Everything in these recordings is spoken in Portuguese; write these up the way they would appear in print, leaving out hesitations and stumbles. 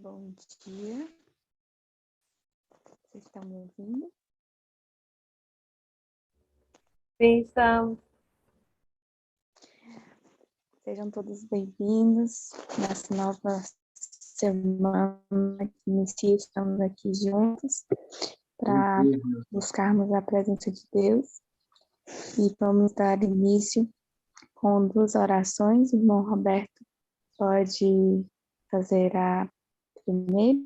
Bom dia, vocês estão me ouvindo? Sim, estamos. Sejam todos bem-vindos nessa nova semana que inicia, estamos aqui juntos para buscarmos a presença de Deus e vamos dar início com 2 orações. O irmão Roberto pode fazer a primeira.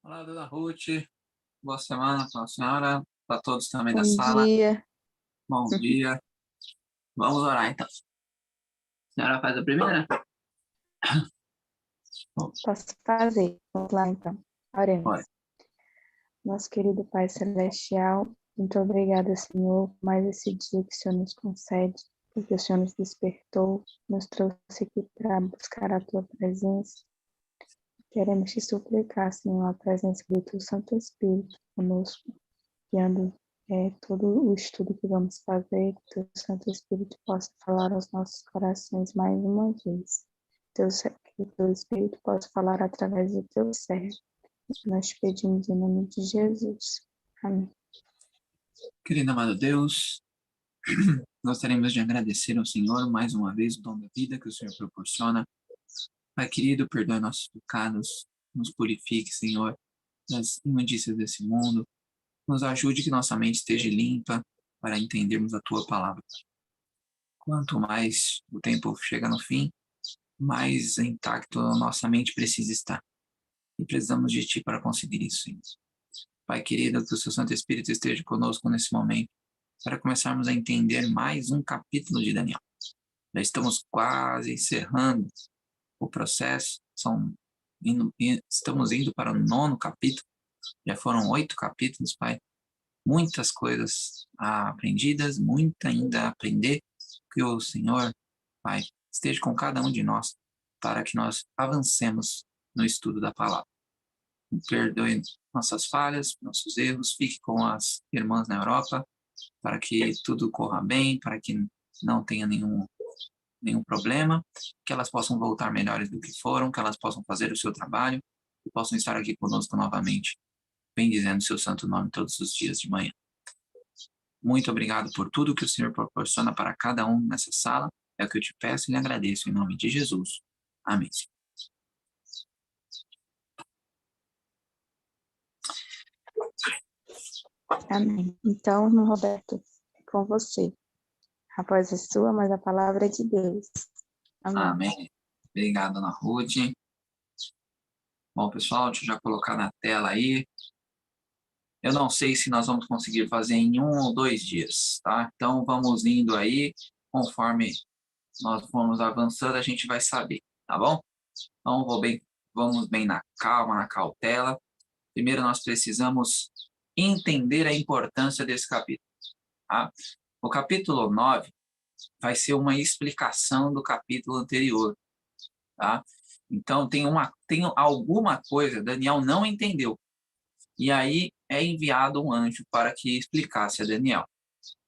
Olá, dona Ruth. Boa semana para a senhora, para todos também da Bom sala. dia. Bom dia. Vamos orar, então. A senhora faz a primeira? Posso fazer. Vamos lá, então. Oremos. Pode. Nosso querido Pai Celestial, muito obrigada, Senhor, por mais esse dia que o Senhor nos concede, porque o Senhor nos despertou, nos trouxe aqui para buscar a Tua presença. Queremos te suplicar, Senhor, a presença do Teu Santo Espírito conosco, guiando todo o estudo que vamos fazer, que o Teu Santo Espírito possa falar aos nossos corações mais uma vez. Que o Teu Espírito possa falar através do Teu servo. Nós te pedimos em nome de Jesus. Amém. Querido amado Deus, gostaríamos de agradecer ao Senhor mais uma vez o dom da vida que o Senhor proporciona. Pai querido, perdoe nossos pecados, nos purifique, Senhor, das imundícias desse mundo. Nos ajude que nossa mente esteja limpa para entendermos a Tua palavra. Quanto mais o tempo chega no fim, mais intacto a nossa mente precisa estar. E precisamos de Ti para conseguir isso, Senhor. Pai querido, que o Seu Santo Espírito esteja conosco nesse momento, para começarmos a entender mais um capítulo de Daniel. Já estamos quase encerrando o processo, estamos indo para o 9º capítulo, já foram 8 capítulos, Pai. Muitas coisas aprendidas, muita ainda a aprender, que o Senhor, Pai, esteja com cada um de nós, para que nós avancemos no estudo da palavra. Perdoe nossas falhas, nossos erros, fique com as irmãs na Europa, para que tudo corra bem, para que não tenha nenhum problema, que elas possam voltar melhores do que foram, que elas possam fazer o seu trabalho e possam estar aqui conosco novamente, bendizendo o seu santo nome todos os dias de manhã. Muito obrigado por tudo que o Senhor proporciona para cada um nessa sala, é o que eu te peço e lhe agradeço em nome de Jesus. Amém. Amém. Então, irmão Roberto, é com você. A voz é sua, mas a palavra é de Deus. Amém. Amém. Obrigado, Ana Ruth. Bom, pessoal, deixa eu já colocar na tela aí. Eu não sei se nós vamos conseguir fazer em 1 ou 2 dias, tá? Então, vamos indo aí, conforme nós formos avançando, a gente vai saber, tá bom? Então, vamos bem na calma, na cautela. Primeiro, nós precisamos entender a importância desse capítulo, tá? O capítulo 9 vai ser uma explicação do capítulo anterior, tá? Então, tem alguma coisa Daniel não entendeu. E aí é enviado um anjo para que explicasse a Daniel.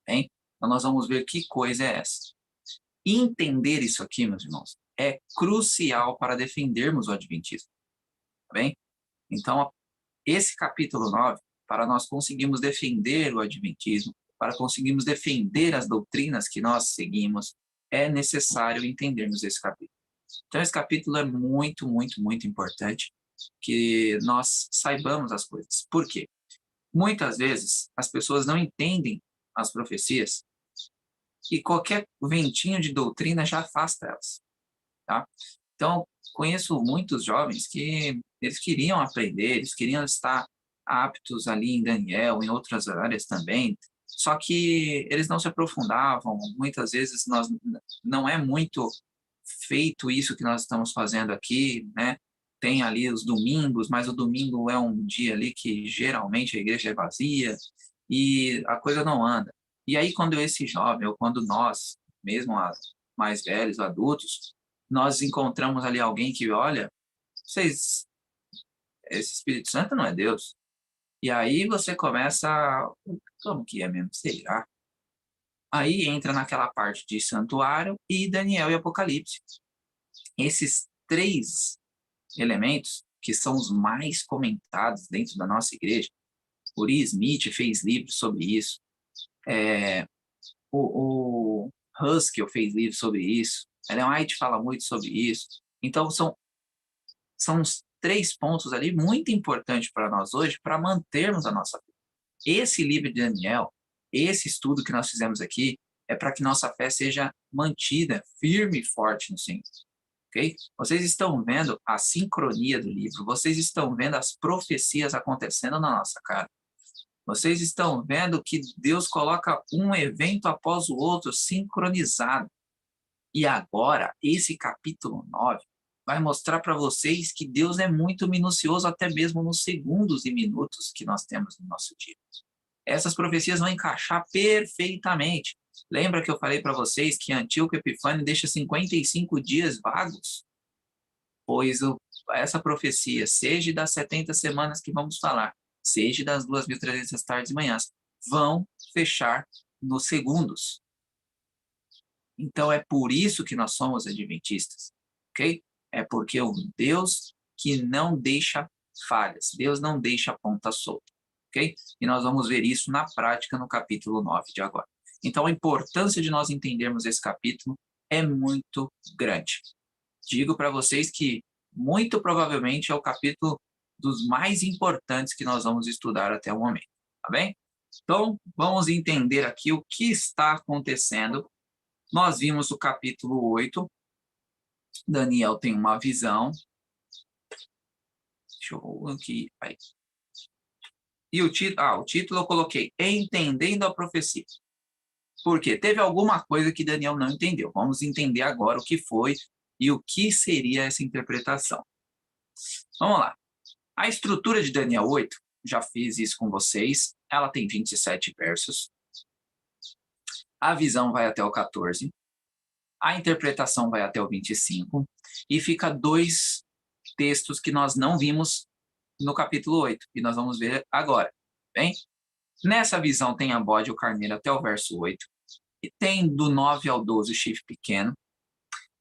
Bem? Então, nós vamos ver que coisa é essa. Entender isso aqui, meus irmãos, é crucial para defendermos o adventismo. Tá bem? Então, esse capítulo 9, para nós conseguirmos defender o adventismo, para conseguirmos defender as doutrinas que nós seguimos, é necessário entendermos esse capítulo. Então, esse capítulo é muito, muito, muito importante que nós saibamos as coisas. Por quê? Muitas vezes, as pessoas não entendem as profecias e qualquer ventinho de doutrina já afasta elas. Tá? Então, conheço muitos jovens que eles queriam aprender, eles queriam estar aptos ali em Daniel, em outras áreas também, só que eles não se aprofundavam. Muitas vezes não é muito feito isso que nós estamos fazendo aqui, né? Tem ali os domingos, mas o domingo é um dia ali que geralmente a igreja é vazia e a coisa não anda. E aí quando esse jovem, ou quando nós, mesmo as mais velhos, adultos, nós encontramos ali alguém que, olha, esse Espírito Santo não é Deus. E aí você começa, como que é mesmo? Será? Aí entra naquela parte de santuário e Daniel e Apocalipse. Esses três elementos que são os mais comentados dentro da nossa igreja. Uri Smith fez livros sobre isso. O Huskell fez livros sobre isso. Ellen White fala muito sobre isso. Então, são os 3 pontos ali muito importantes para nós hoje, para mantermos a nossa fé. Esse livro de Daniel, esse estudo que nós fizemos aqui, é para que nossa fé seja mantida firme e forte no Senhor. Okay? Vocês estão vendo a sincronia do livro, vocês estão vendo as profecias acontecendo na nossa cara. Vocês estão vendo que Deus coloca um evento após o outro sincronizado. E agora, esse capítulo 9 vai mostrar para vocês que Deus é muito minucioso, até mesmo nos segundos e minutos que nós temos no nosso dia. Essas profecias vão encaixar perfeitamente. Lembra que eu falei para vocês que Antíoco Epifânio deixa 55 dias vagos? Pois essa profecia, seja das 70 semanas que vamos falar, seja das 2.300 tardes e manhãs, vão fechar nos segundos. Então, é por isso que nós somos adventistas, ok? É porque o Deus que não deixa falhas, Deus não deixa ponta solta, ok? E nós vamos ver isso na prática no capítulo 9 de agora. Então, a importância de nós entendermos esse capítulo é muito grande. Digo para vocês que, muito provavelmente, é o capítulo dos mais importantes que nós vamos estudar até o momento, tá bem? Então, vamos entender aqui o que está acontecendo. Nós vimos o capítulo 8, Daniel tem uma visão. Deixa eu ver aqui. Aí. E o título eu coloquei, Entendendo a Profecia. Por quê? Teve alguma coisa que Daniel não entendeu. Vamos entender agora o que foi e o que seria essa interpretação. Vamos lá. A estrutura de Daniel 8, já fiz isso com vocês, ela tem 27 versos. A visão vai até o 14. A interpretação vai até o 25. E fica 2 textos que nós não vimos no capítulo 8, e nós vamos ver agora. Bem? Nessa visão tem a bode e o carneiro até o verso 8. E tem do 9 ao 12 o chifre pequeno.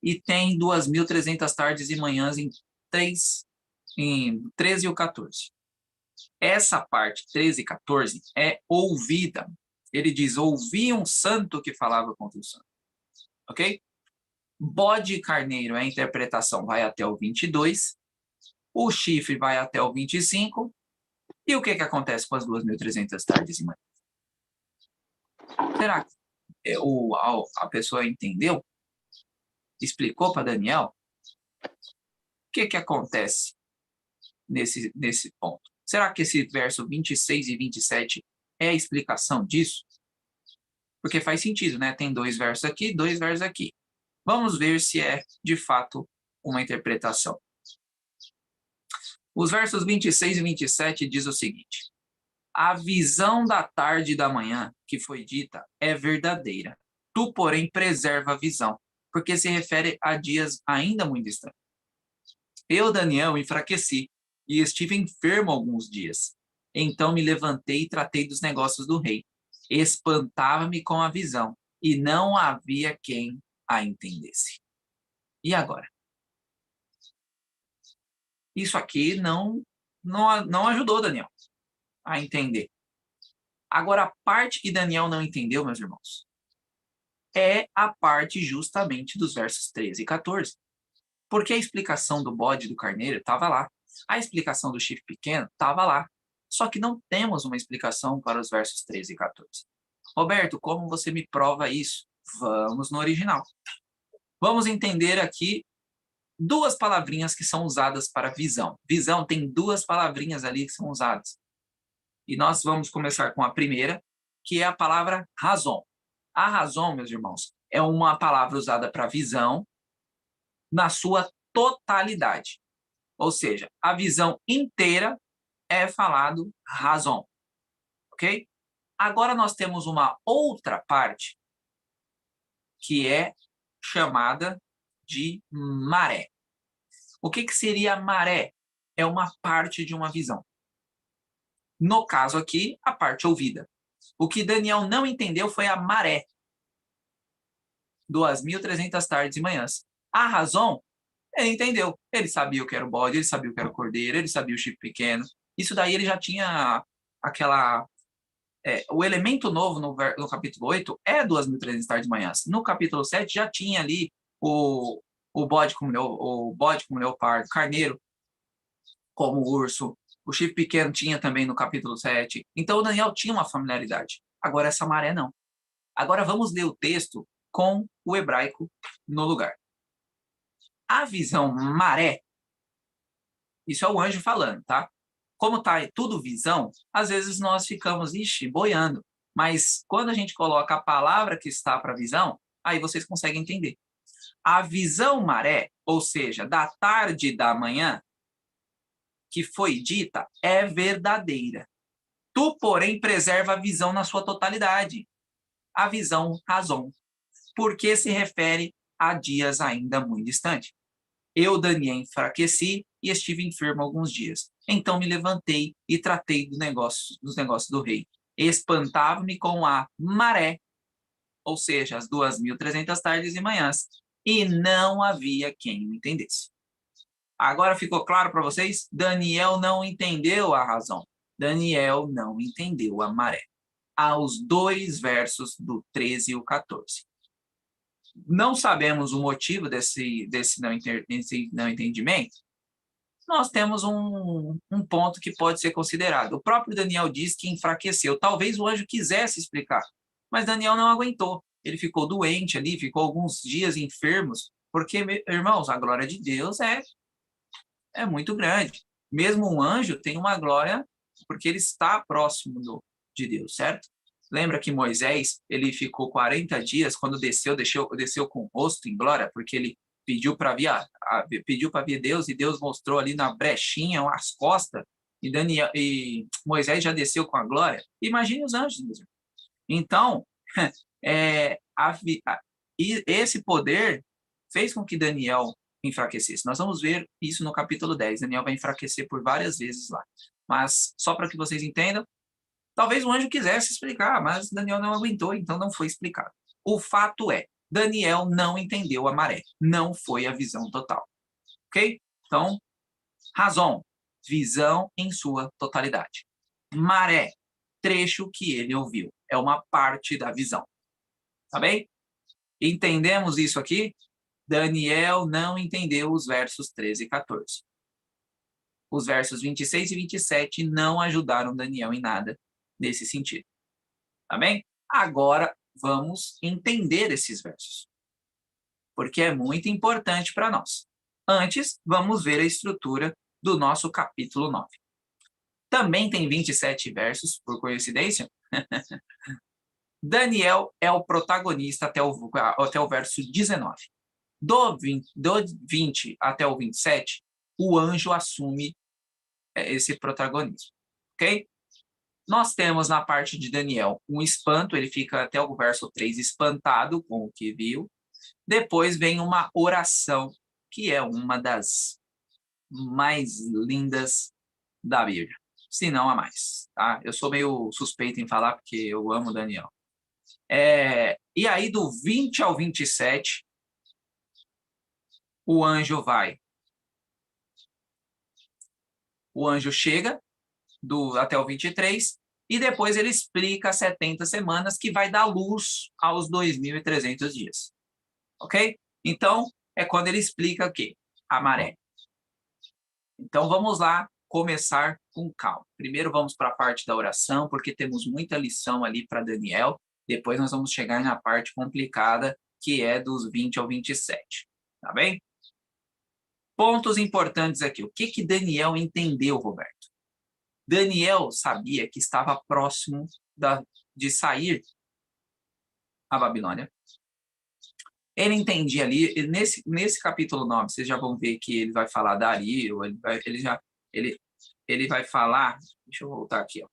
E tem 2.300 tardes e manhãs em 13 e o 14. Essa parte, 13 e 14, é ouvida. Ele diz, ouvi um santo que falava contra o santo. Ok? Bode e carneiro, a interpretação vai até o 22. O chifre vai até o 25. E o que acontece com as 2.300 tardes e manhãs? Será que a pessoa entendeu? Explicou para Daniel? O que acontece nesse ponto? Será que esse verso 26 e 27 é a explicação disso? Porque faz sentido, né? Tem 2 versos aqui, 2 versos aqui. Vamos ver se é, de fato, uma interpretação. Os versos 26 e 27 diz o seguinte: a visão da tarde e da manhã que foi dita é verdadeira. Tu, porém, preserva a visão, porque se refere a dias ainda muito distantes. Eu, Daniel, enfraqueci e estive enfermo alguns dias. Então me levantei e tratei dos negócios do rei. Espantava-me com a visão, e não havia quem a entendesse. E agora? Isso aqui não ajudou Daniel a entender. Agora, a parte que Daniel não entendeu, meus irmãos, é a parte justamente dos versos 13 e 14. Porque a explicação do bode e do carneiro estava lá. A explicação do chifre pequeno estava lá. Só que não temos uma explicação para os versos 13 e 14. Roberto, como você me prova isso? Vamos no original. Vamos entender aqui 2 palavrinhas que são usadas para visão. Visão tem 2 palavrinhas ali que são usadas. E nós vamos começar com a primeira, que é a palavra razão. A razão, meus irmãos, é uma palavra usada para visão na sua totalidade. Ou seja, a visão inteira é falado razão. Ok? Agora nós temos uma outra parte que é chamada de maré. O que seria maré? É uma parte de uma visão. No caso aqui, a parte ouvida. O que Daniel não entendeu foi a maré. 2.300 tardes e manhãs. A razão Ele entendeu. Ele sabia o que era o bode, ele sabia o que era o cordeiro, ele sabia o chifre pequeno. Isso daí ele já tinha aquela... o elemento novo no capítulo 8 é 2.300 tardes e manhãs. No capítulo 7 já tinha ali o bode como leopardo, carneiro como urso. O chifre pequeno tinha também no capítulo 7. Então o Daniel tinha uma familiaridade. Agora essa maré não. Agora vamos ler o texto com o hebraico no lugar. A visão maré, isso é o anjo falando, tá? Como tá tudo visão, às vezes nós ficamos, boiando. Mas quando a gente coloca a palavra que está para visão, aí vocês conseguem entender. A visão maré, ou seja, da tarde e da manhã, que foi dita, é verdadeira. Tu, porém, preserva a visão na sua totalidade. A visão razão, porque se refere a dias ainda muito distantes. Eu, Daniel, enfraqueci e estive enfermo alguns dias. Então me levantei e tratei dos negócios do rei. Espantava-me com a maré, ou seja, as 2.300 tardes e manhãs, e não havia quem o entendesse. Agora ficou claro para vocês? Daniel não entendeu a razão. Daniel não entendeu a maré. Aos 2 versos do 13 e o 14. Não sabemos o motivo desse não entendimento. Nós temos um ponto que pode ser considerado. O próprio Daniel diz que enfraqueceu. Talvez o anjo quisesse explicar, mas Daniel não aguentou. Ele ficou doente ali, ficou alguns dias enfermos, porque, irmãos, a glória de Deus é muito grande. Mesmo um anjo tem uma glória porque ele está próximo de Deus, certo? Lembra que Moisés, ele ficou 40 dias, quando desceu com o rosto em glória, porque ele pediu para ver Deus, e Deus mostrou ali na brechinha as costas, e Moisés já desceu com a glória. Imagine os anjos, meus irmãos. Então, e esse poder fez com que Daniel enfraquecesse. Nós vamos ver isso no capítulo 10. Daniel vai enfraquecer por várias vezes lá. Mas, só para que vocês entendam, talvez o anjo quisesse explicar, mas Daniel não aguentou, então não foi explicado. O fato é, Daniel não entendeu a maré. Não foi a visão total. Ok? Então, razão, visão em sua totalidade. Maré, trecho que ele ouviu. É uma parte da visão. Tá bem? Entendemos isso aqui? Daniel não entendeu os versos 13 e 14. Os versos 26 e 27 não ajudaram Daniel em nada nesse sentido. Tá bem? Agora vamos entender esses versos, porque é muito importante para nós. Antes, vamos ver a estrutura do nosso capítulo 9. Também tem 27 versos, por coincidência. Daniel é o protagonista até o verso 19. Do 20 até o 27, o anjo assume esse protagonismo. Ok? Nós temos na parte de Daniel um espanto, ele fica até o verso 3 espantado com o que viu. Depois vem uma oração, que é uma das mais lindas da Bíblia, se não a mais. Tá? Eu sou meio suspeito em falar, porque eu amo Daniel. E aí, do 20 ao 27, o anjo chega até o 23, e depois ele explica as 70 semanas, que vai dar luz aos 2.300 dias. Ok? Então, é quando ele explica o quê? A maré. Então, vamos lá começar com calma. Primeiro vamos para a parte da oração, porque temos muita lição ali para Daniel. Depois nós vamos chegar na parte complicada, que é dos 20 ao 27. Tá bem? Pontos importantes aqui. O que Daniel entendeu, Roberto? Daniel sabia que estava próximo de sair a Babilônia. Ele entendia ali, nesse capítulo 9, vocês já vão ver que ele vai falar Dario, ele vai falar, deixa eu voltar aqui, ó.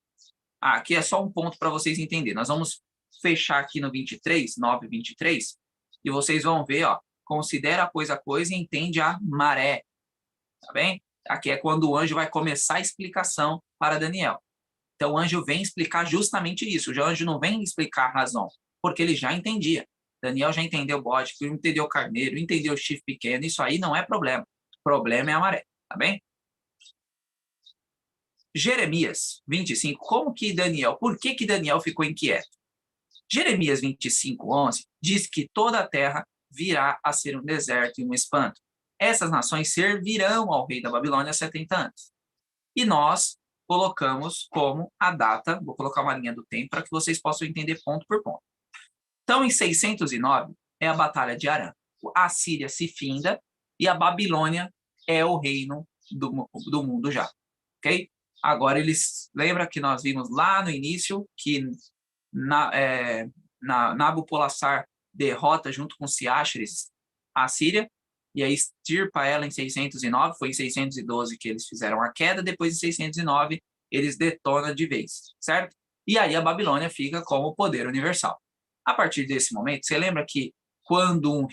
Aqui é só um ponto para vocês entenderem. Nós vamos fechar aqui no 23, 9, 23, e vocês vão ver, ó, considera pois a coisa e entende a maré, tá bem? Aqui é quando o anjo vai começar a explicação para Daniel. Então o anjo vem explicar justamente isso. O anjo não vem explicar a razão, porque ele já entendia. Daniel já entendeu bode, entendeu carneiro, entendeu chifre pequeno, isso aí não é problema. O problema é a maré, tá bem? Jeremias 25, por que Daniel ficou inquieto? Jeremias 25, 11 diz que toda a terra virá a ser um deserto e um espanto. Essas nações servirão ao rei da Babilônia 70 anos. E nós colocamos como a data, vou colocar uma linha do tempo para que vocês possam entender ponto por ponto. Então, em 609, é a Batalha de Arã. A Síria se finda e a Babilônia é o reino do mundo já. Ok? Agora, lembra que nós vimos lá no início que Nabopolassar derrota junto com Ciáxares a Síria, e aí extirpa ela em 609, foi em 612 que eles fizeram a queda, depois em 609 eles detonam de vez, certo? E aí a Babilônia fica como poder universal. A partir desse momento, você lembra que quando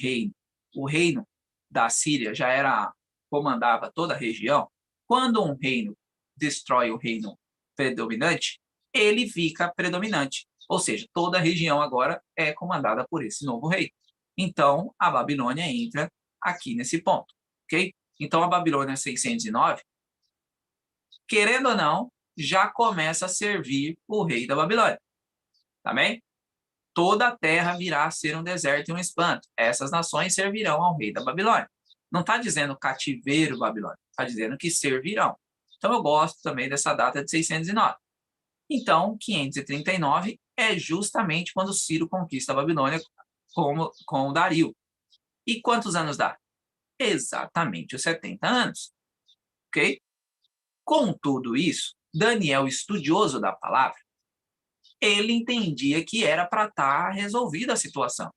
o reino da Síria comandava toda a região, quando um reino destrói o reino predominante, ele fica predominante. Ou seja, toda a região agora é comandada por esse novo rei. Então, a Babilônia entra aqui nesse ponto, ok? Então, a Babilônia 609, querendo ou não, já começa a servir o rei da Babilônia, tá bem? Toda a terra virá a ser um deserto e um espanto. Essas nações servirão ao rei da Babilônia. Não está dizendo cativeiro babilônico, está dizendo que servirão. Então, eu gosto também dessa data de 609. Então, 539 é justamente quando Ciro conquista a Babilônia com o Dario. E quantos anos dá? Exatamente os 70 anos. Ok? Com tudo isso, Daniel, estudioso da palavra, ele entendia que era para estar resolvida a situação.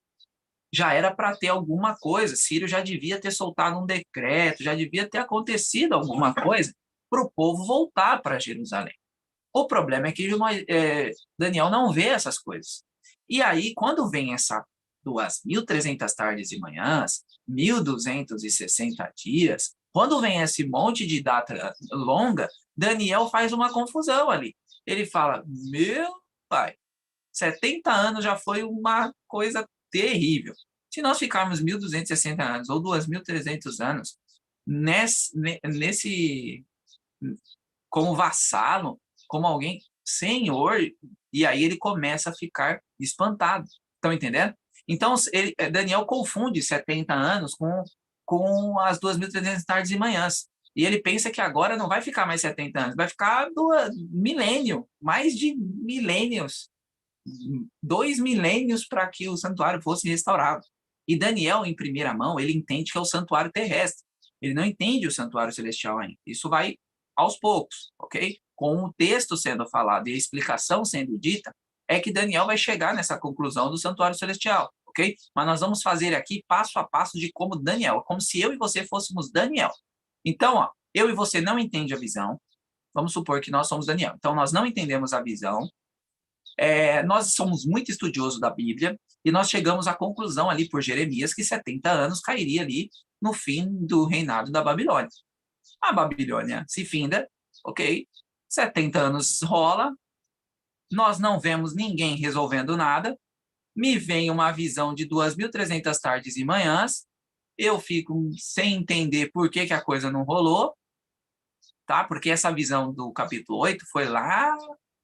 Já era para ter alguma coisa. Ciro já devia ter soltado um decreto, já devia ter acontecido alguma coisa para o povo voltar para Jerusalém. O problema é que Daniel não vê essas coisas. E aí, quando vem essa 2.300 tardes e manhãs, 1.260 dias, quando vem esse monte de data longa, Daniel faz uma confusão ali. Ele fala, meu pai, 70 anos já foi uma coisa terrível. Se nós ficarmos 1.260 anos ou 2.300 anos nesse como vassalo, como alguém senhor, e aí ele começa a ficar espantado. Estão entendendo? Então, Daniel confunde 70 anos com as 2.300 tardes e manhãs. E ele pensa que agora não vai ficar mais 70 anos, vai ficar milênio, mais de milênios, 2 milênios para que o santuário fosse restaurado. E Daniel, em primeira mão, ele entende que é o santuário terrestre. Ele não entende o santuário celestial ainda. Isso vai aos poucos, ok? Com o texto sendo falado e a explicação sendo dita, é que Daniel vai chegar nessa conclusão do santuário celestial, ok? Mas nós vamos fazer aqui passo a passo de como Daniel, como se eu e você fôssemos Daniel. Então, ó, eu e você não entendem a visão. Vamos supor que nós somos Daniel. Então, nós não entendemos a visão. Nós somos muito estudiosos da Bíblia e nós chegamos à conclusão ali por Jeremias que 70 anos cairia ali no fim do reinado da Babilônia. A Babilônia se finda, ok? 70 anos rola, nós não vemos ninguém resolvendo nada, me vem uma visão de 2.300 tardes e manhãs, eu fico sem entender por que a coisa não rolou, tá? Porque essa visão do capítulo 8 foi lá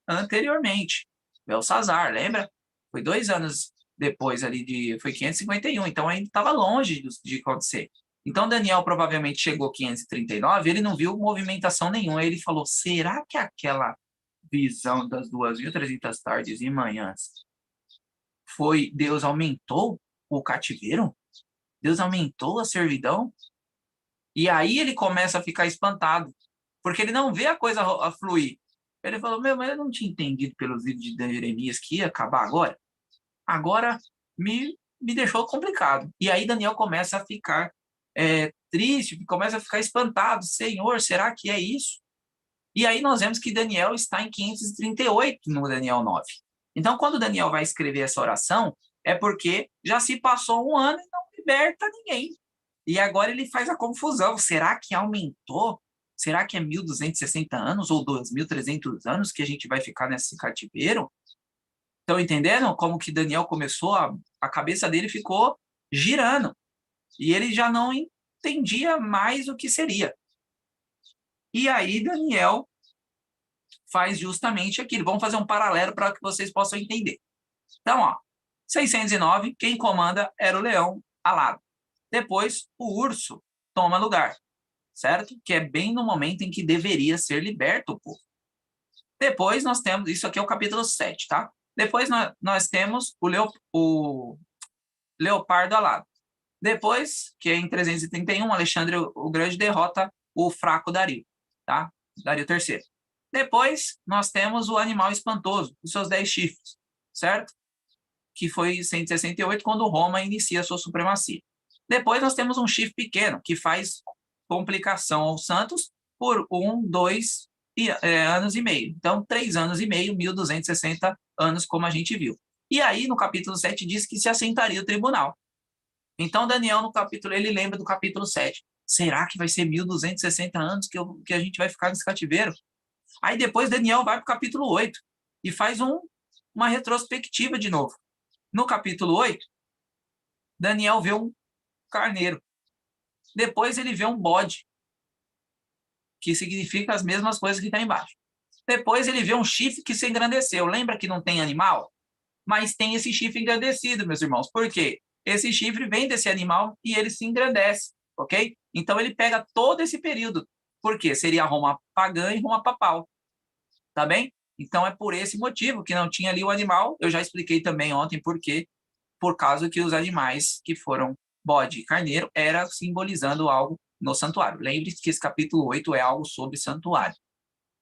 anteriormente, Belsazar, lembra? Foi 2 anos depois ali, foi 551, então ainda estava longe de acontecer. Então, Daniel provavelmente chegou 539, ele não viu movimentação nenhuma. Ele falou, será que aquela visão das 2.300 tardes e manhãs foi Deus aumentou o cativeiro? Deus aumentou a servidão? E aí ele começa a ficar espantado, porque ele não vê a coisa a fluir. Ele falou, mas eu não tinha entendido pelos livros de Jeremias que ia acabar agora. Agora me deixou complicado. E aí Daniel começa a ficar triste, começa a ficar espantado. Senhor, será que é isso? E aí nós vemos que Daniel está em 538 no Daniel 9. Então, quando Daniel vai escrever essa oração, é porque já se passou um ano e não liberta ninguém. E agora ele faz a confusão. Será que aumentou? Será que é 1.260 anos ou 2.300 anos que a gente vai ficar nesse cativeiro? Estão entendendo como que Daniel começou? A cabeça dele ficou girando. E ele já não entendia mais o que seria. E aí Daniel faz justamente aquilo. Vamos fazer um paralelo para que vocês possam entender. Então, ó, 609, quem comanda era o leão alado. Depois, o urso toma lugar, certo? Que é bem no momento em que deveria ser liberto o povo. Depois nós temos, isso aqui é o capítulo 7, tá? Depois nós temos o leopardo alado. Depois, que é em 331, Alexandre o Grande derrota o fraco Dario, tá? Dario III. Depois, nós temos o animal espantoso, os seus 10 chifres, certo? Que foi em 168, quando Roma inicia a sua supremacia. Depois, nós temos um chifre pequeno, que faz complicação aos santos por 2 anos e meio. Então, 3 anos e meio, 1260 anos, como a gente viu. E aí, no capítulo 7, diz que se assentaria o tribunal. Então, Daniel, no capítulo, ele lembra do capítulo 7. Será que vai ser 1260 anos que a gente vai ficar nesse cativeiro? Aí depois Daniel vai para o capítulo 8 e faz uma retrospectiva de novo. No capítulo 8, Daniel vê um carneiro. Depois ele vê um bode, que significa as mesmas coisas que está embaixo. Depois ele vê um chifre que se engrandeceu. Lembra que não tem animal? Mas tem esse chifre engrandecido, meus irmãos. Por quê? Esse chifre vem desse animal e ele se engrandece, ok? Então ele pega todo esse período. Por quê? Seria Roma pagã e Roma papal. Tá bem? Então é por esse motivo que não tinha ali o animal. Eu já expliquei também ontem por quê. Por causa que os animais que foram bode e carneiro era simbolizando algo no santuário. Lembre-se que esse capítulo 8 é algo sobre santuário.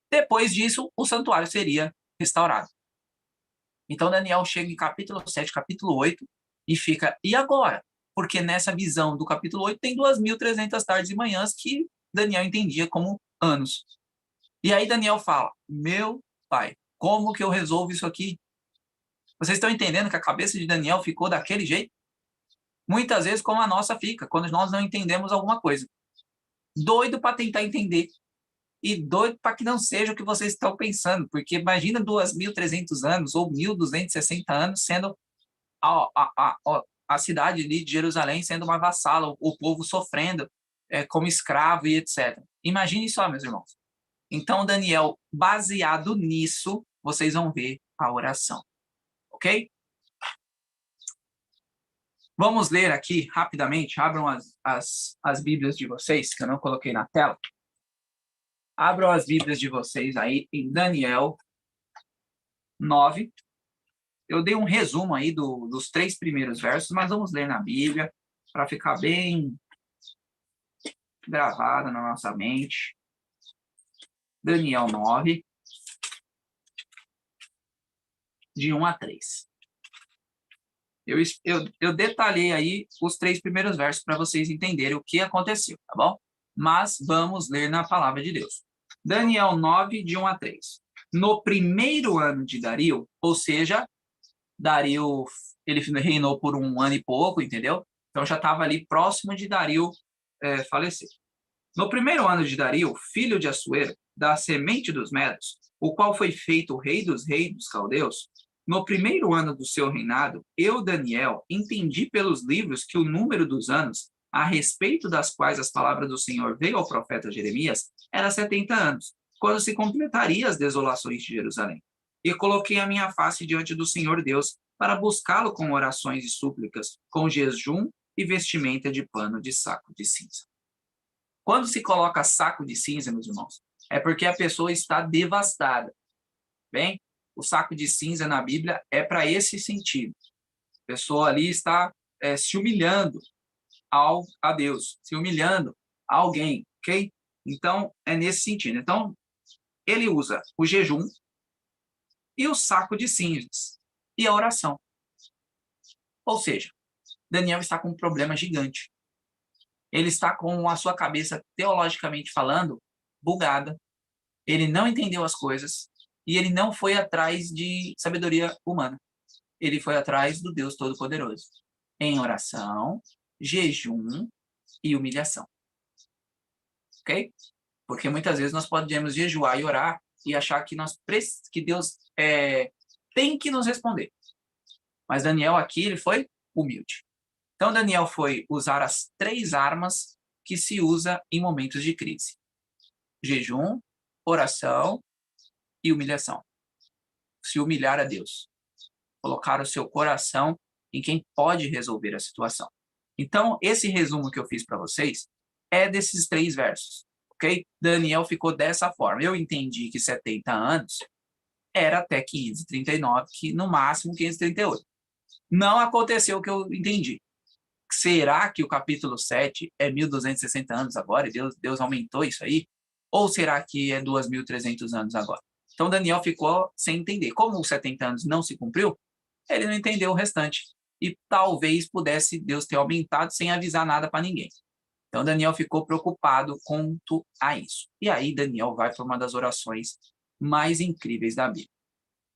Depois disso, o santuário seria restaurado. Então Daniel chega em capítulo 7, capítulo 8 e fica, e agora? Porque nessa visão do capítulo 8 tem 2.300 tardes e manhãs que Daniel entendia como anos. E aí Daniel fala, meu pai, como que eu resolvo isso aqui? Vocês estão entendendo que a cabeça de Daniel ficou daquele jeito? Muitas vezes como a nossa fica, quando nós não entendemos alguma coisa. Doido para tentar entender. E doido para que não seja o que vocês estão pensando, porque imagina 2.300 anos ou 1.260 anos sendo a cidade ali de Jerusalém sendo uma vassala, o povo sofrendo como escravo e etc. Imagine só, meus irmãos. Então, Daniel, baseado nisso, vocês vão ver a oração. Ok? Vamos ler aqui rapidamente. Abram as Bíblias de vocês, que eu não coloquei na tela. Abram as Bíblias de vocês aí em Daniel 9. Eu dei um resumo aí dos 3 primeiros versos, mas vamos ler na Bíblia para ficar bem gravado na nossa mente. Daniel 9, de 1 a 3. Eu detalhei aí os 3 primeiros versos para vocês entenderem o que aconteceu, tá bom? Mas vamos ler na palavra de Deus. Daniel 9, de 1 a 3. No primeiro ano de Dario, ou seja, Dario, ele reinou por 1 ano e pouco, entendeu? Então já estava ali próximo de Dario falecer. No primeiro ano de Dario, filho de Assuero, da semente dos Medos, o qual foi feito o rei dos reis dos caldeus, no primeiro ano do seu reinado, eu, Daniel, entendi pelos livros que o número dos anos, a respeito das quais as palavras do Senhor veio ao profeta Jeremias, era 70 anos, quando se completaria as desolações de Jerusalém. E coloquei a minha face diante do Senhor Deus, para buscá-lo com orações e súplicas, com jejum e vestimenta de pano de saco de cinza. Quando se coloca saco de cinza, meus irmãos, é porque a pessoa está devastada. Bem, o saco de cinza na Bíblia é para esse sentido. A pessoa ali está se humilhando a Deus, se humilhando a alguém, ok? Então, é nesse sentido. Então, ele usa o jejum e o saco de cinzas e a oração. Ou seja, Daniel está com um problema gigante. Ele está com a sua cabeça, teologicamente falando, bugada. Ele não entendeu as coisas e ele não foi atrás de sabedoria humana. Ele foi atrás do Deus Todo-Poderoso, em oração, jejum e humilhação. Ok? Porque muitas vezes nós podemos jejuar e orar e achar que Deus tem que nos responder. Mas Daniel aqui, ele foi humilde. Então, Daniel foi usar as 3 armas que se usa em momentos de crise: jejum, oração e humilhação. Se humilhar a Deus. Colocar o seu coração em quem pode resolver a situação. Então, esse resumo que eu fiz para vocês é desses 3 versos, ok? Daniel ficou dessa forma. Eu entendi que 70 anos era até 539, que no máximo 538. Não aconteceu o que eu entendi. Será que o capítulo 7 é 1260 anos agora e Deus aumentou isso aí? Ou será que é 2300 anos agora? Então Daniel ficou sem entender. Como os 70 anos não se cumpriu, ele não entendeu o restante. E talvez pudesse Deus ter aumentado sem avisar nada para ninguém. Então Daniel ficou preocupado quanto a isso. E aí Daniel vai para uma das orações mais incríveis da Bíblia.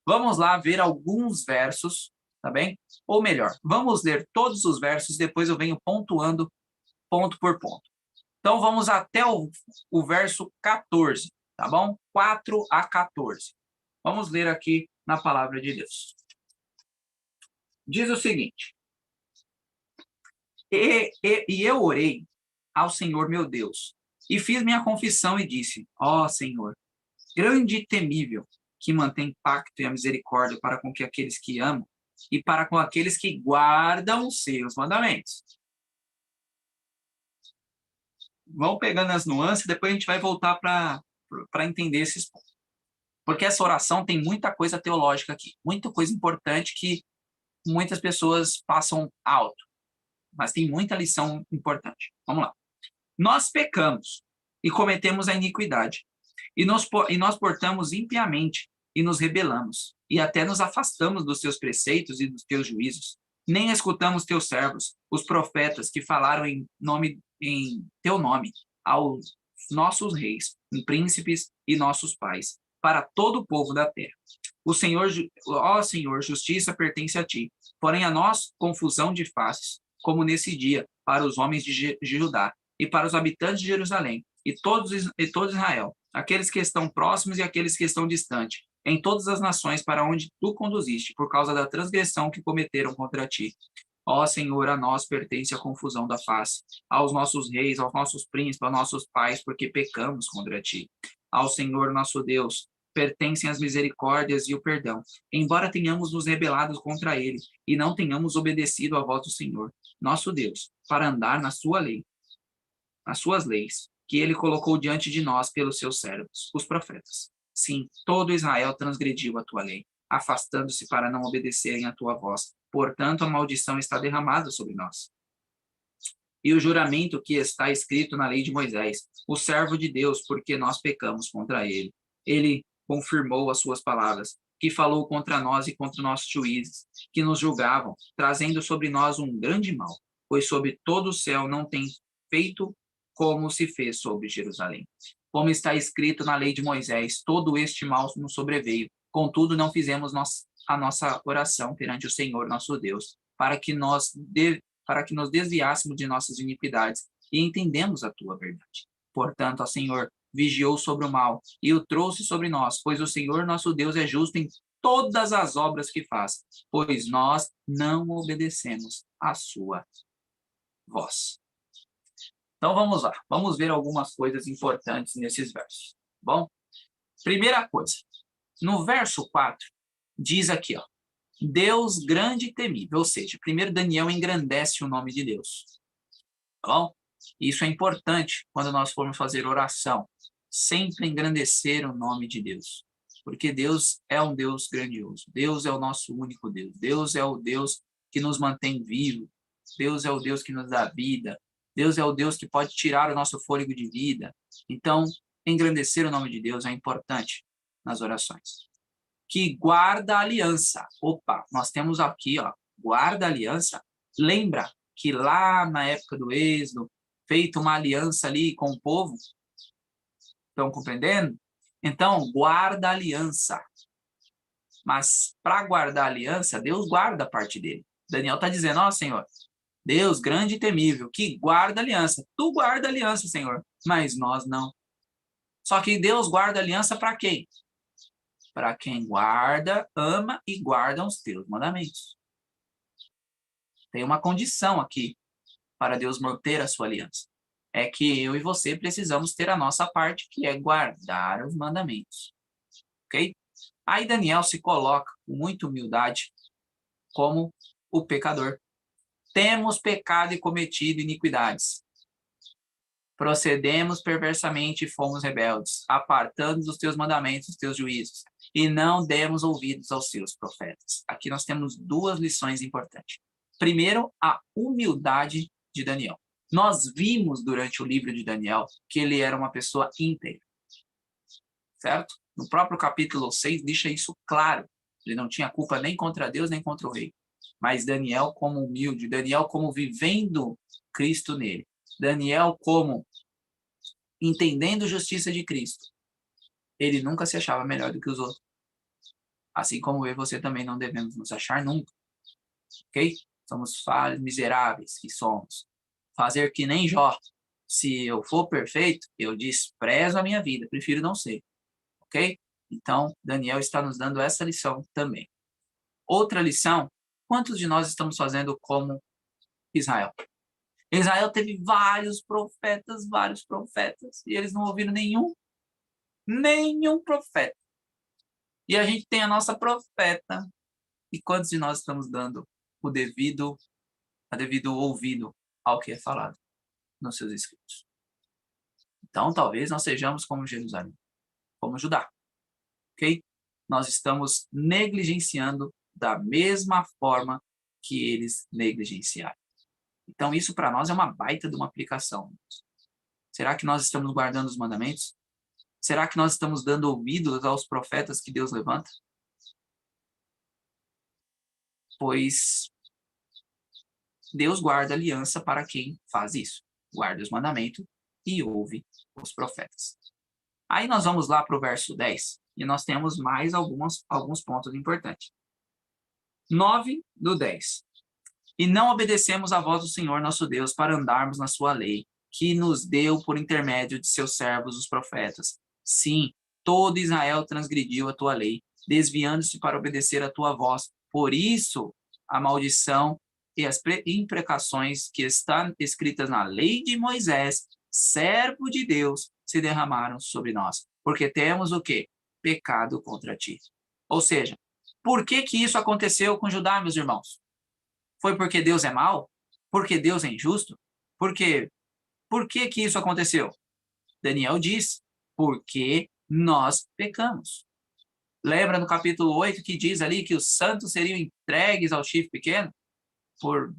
Vamos lá ver alguns versos, tá bem? Ou melhor, vamos ler todos os versos, depois eu venho pontuando ponto por ponto. Então vamos até o verso 14, tá bom? 4 a 14. Vamos ler aqui na palavra de Deus. Diz o seguinte: E eu orei ao Senhor meu Deus, e fiz minha confissão e disse: ó Senhor, grande e temível, que mantém pacto e a misericórdia para com que aqueles que amam e para com aqueles que guardam os seus mandamentos. Vão pegando as nuances, depois a gente vai voltar para entender esses pontos. Porque essa oração tem muita coisa teológica aqui, muita coisa importante que muitas pessoas passam alto, mas tem muita lição importante. Vamos lá. Nós pecamos e cometemos a iniquidade, e nós portamos impiamente e nos rebelamos, e até nos afastamos dos teus preceitos e dos teus juízos. Nem escutamos teus servos, os profetas que falaram em teu nome aos nossos reis, príncipes e nossos pais, para todo o povo da terra. Ó Senhor, justiça pertence a ti, porém a nós confusão de faces, como nesse dia, para os homens de Judá e para os habitantes de Jerusalém e todo Israel, aqueles que estão próximos e aqueles que estão distantes, em todas as nações para onde tu conduziste, por causa da transgressão que cometeram contra ti. Ó Senhor, a nós pertence a confusão da face, aos nossos reis, aos nossos príncipes, aos nossos pais, porque pecamos contra ti. Ao Senhor nosso Deus pertencem as misericórdias e o perdão, embora tenhamos nos rebelado contra ele e não tenhamos obedecido à voz do Senhor, nosso Deus, para andar na sua lei, nas suas leis, que ele colocou diante de nós pelos seus servos, os profetas. Sim, todo Israel transgrediu a tua lei, afastando-se para não obedecerem à tua voz. Portanto, a maldição está derramada sobre nós. E o juramento que está escrito na lei de Moisés, o servo de Deus, porque nós pecamos contra ele. Ele confirmou as suas palavras, que falou contra nós e contra nossos juízes, que nos julgavam, trazendo sobre nós um grande mal, pois sobre todo o céu não tem feito como se fez sobre Jerusalém. Como está escrito na lei de Moisés, todo este mal nos sobreveio. Contudo, não fizemos a nossa oração perante o Senhor, nosso Deus, para que nos desviássemos de nossas iniquidades e entendemos a tua verdade. Portanto, ó Senhor, vigiou sobre o mal e o trouxe sobre nós, pois o Senhor, nosso Deus, é justo em todas as obras que faz, pois nós não obedecemos à sua voz. Então vamos lá, vamos ver algumas coisas importantes nesses versos, tá bom? Primeira coisa, no verso 4, diz aqui, ó, Deus grande e temível, ou seja, primeiro Daniel engrandece o nome de Deus, tá bom? Isso é importante quando nós formos fazer oração, sempre engrandecer o nome de Deus, porque Deus é um Deus grandioso, Deus é o nosso único Deus, Deus é o Deus que nos mantém vivos, Deus é o Deus que nos dá vida, Deus é o Deus que pode tirar o nosso fôlego de vida. Então, engrandecer o nome de Deus é importante nas orações. Que guarda a aliança. Opa, nós temos aqui, ó, guarda a aliança. Lembra que lá na época do Êxodo, feita uma aliança ali com o povo? Estão compreendendo? Então, guarda a aliança. Mas para guardar a aliança, Deus guarda a parte dele. Daniel está dizendo, ó Senhor, Deus grande e temível, que guarda a aliança. Tu guarda a aliança, Senhor, mas nós não. Só que Deus guarda a aliança para quem? para quem guarda, ama e guarda os teus mandamentos. Tem uma condição aqui para Deus manter a sua aliança. É que eu e você precisamos ter a nossa parte, que é guardar os mandamentos. Ok? Aí Daniel se coloca com muita humildade como o pecador. Temos pecado e cometido iniquidades. Procedemos perversamente e fomos rebeldes, apartando os teus mandamentos, os teus juízos, e não demos ouvidos aos seus profetas. Aqui nós temos duas lições importantes. Primeiro, a humildade de Daniel. Nós vimos durante o livro de Daniel que ele era uma pessoa íntegra, certo? No próprio capítulo 6 deixa isso claro. Ele não tinha culpa nem contra Deus, nem contra o rei. Mas Daniel como humilde, Daniel como vivendo Cristo nele, Daniel como entendendo a justiça de Cristo, ele nunca se achava melhor do que os outros. Assim como eu e você também não devemos nos achar nunca. Ok? Somos falhos, miseráveis que somos. Fazer que nem Jó. Se eu for perfeito, eu desprezo a minha vida. Prefiro não ser. Ok? Então, Daniel está nos dando essa lição também. Outra lição, quantos de nós estamos fazendo como Israel? Israel teve vários profetas, e eles não ouviram nenhum profeta. E a gente tem a nossa profeta. E quantos de nós estamos dando o devido ouvido ao que é falado nos seus escritos? Então, talvez nós sejamos como Jerusalém, como Judá. Ok? Nós estamos negligenciando da mesma forma que eles negligenciaram. Então, isso para nós é uma baita de uma aplicação. Será que nós estamos guardando os mandamentos? Será que nós estamos dando ouvidos aos profetas que Deus levanta? Pois Deus guarda aliança para quem faz isso. Guarda os mandamentos e ouve os profetas. Aí nós vamos lá para o verso 10 e nós temos mais alguns pontos importantes. 9 do 10. E não obedecemos à voz do Senhor nosso Deus para andarmos na sua lei, que nos deu por intermédio de seus servos os profetas. Sim, todo Israel transgrediu a tua lei, desviando-se para obedecer a tua voz. Por isso, a maldição e as imprecações que estão escritas na lei de Moisés, servo de Deus, se derramaram sobre nós. Porque temos o quê? Pecado contra ti. Ou seja, por que isso aconteceu com Judá, meus irmãos? Foi porque Deus é mau? Porque Deus é injusto? Por que isso aconteceu? Daniel diz, porque nós pecamos. Lembra no capítulo 8 que diz ali que os santos seriam entregues ao chifre pequeno por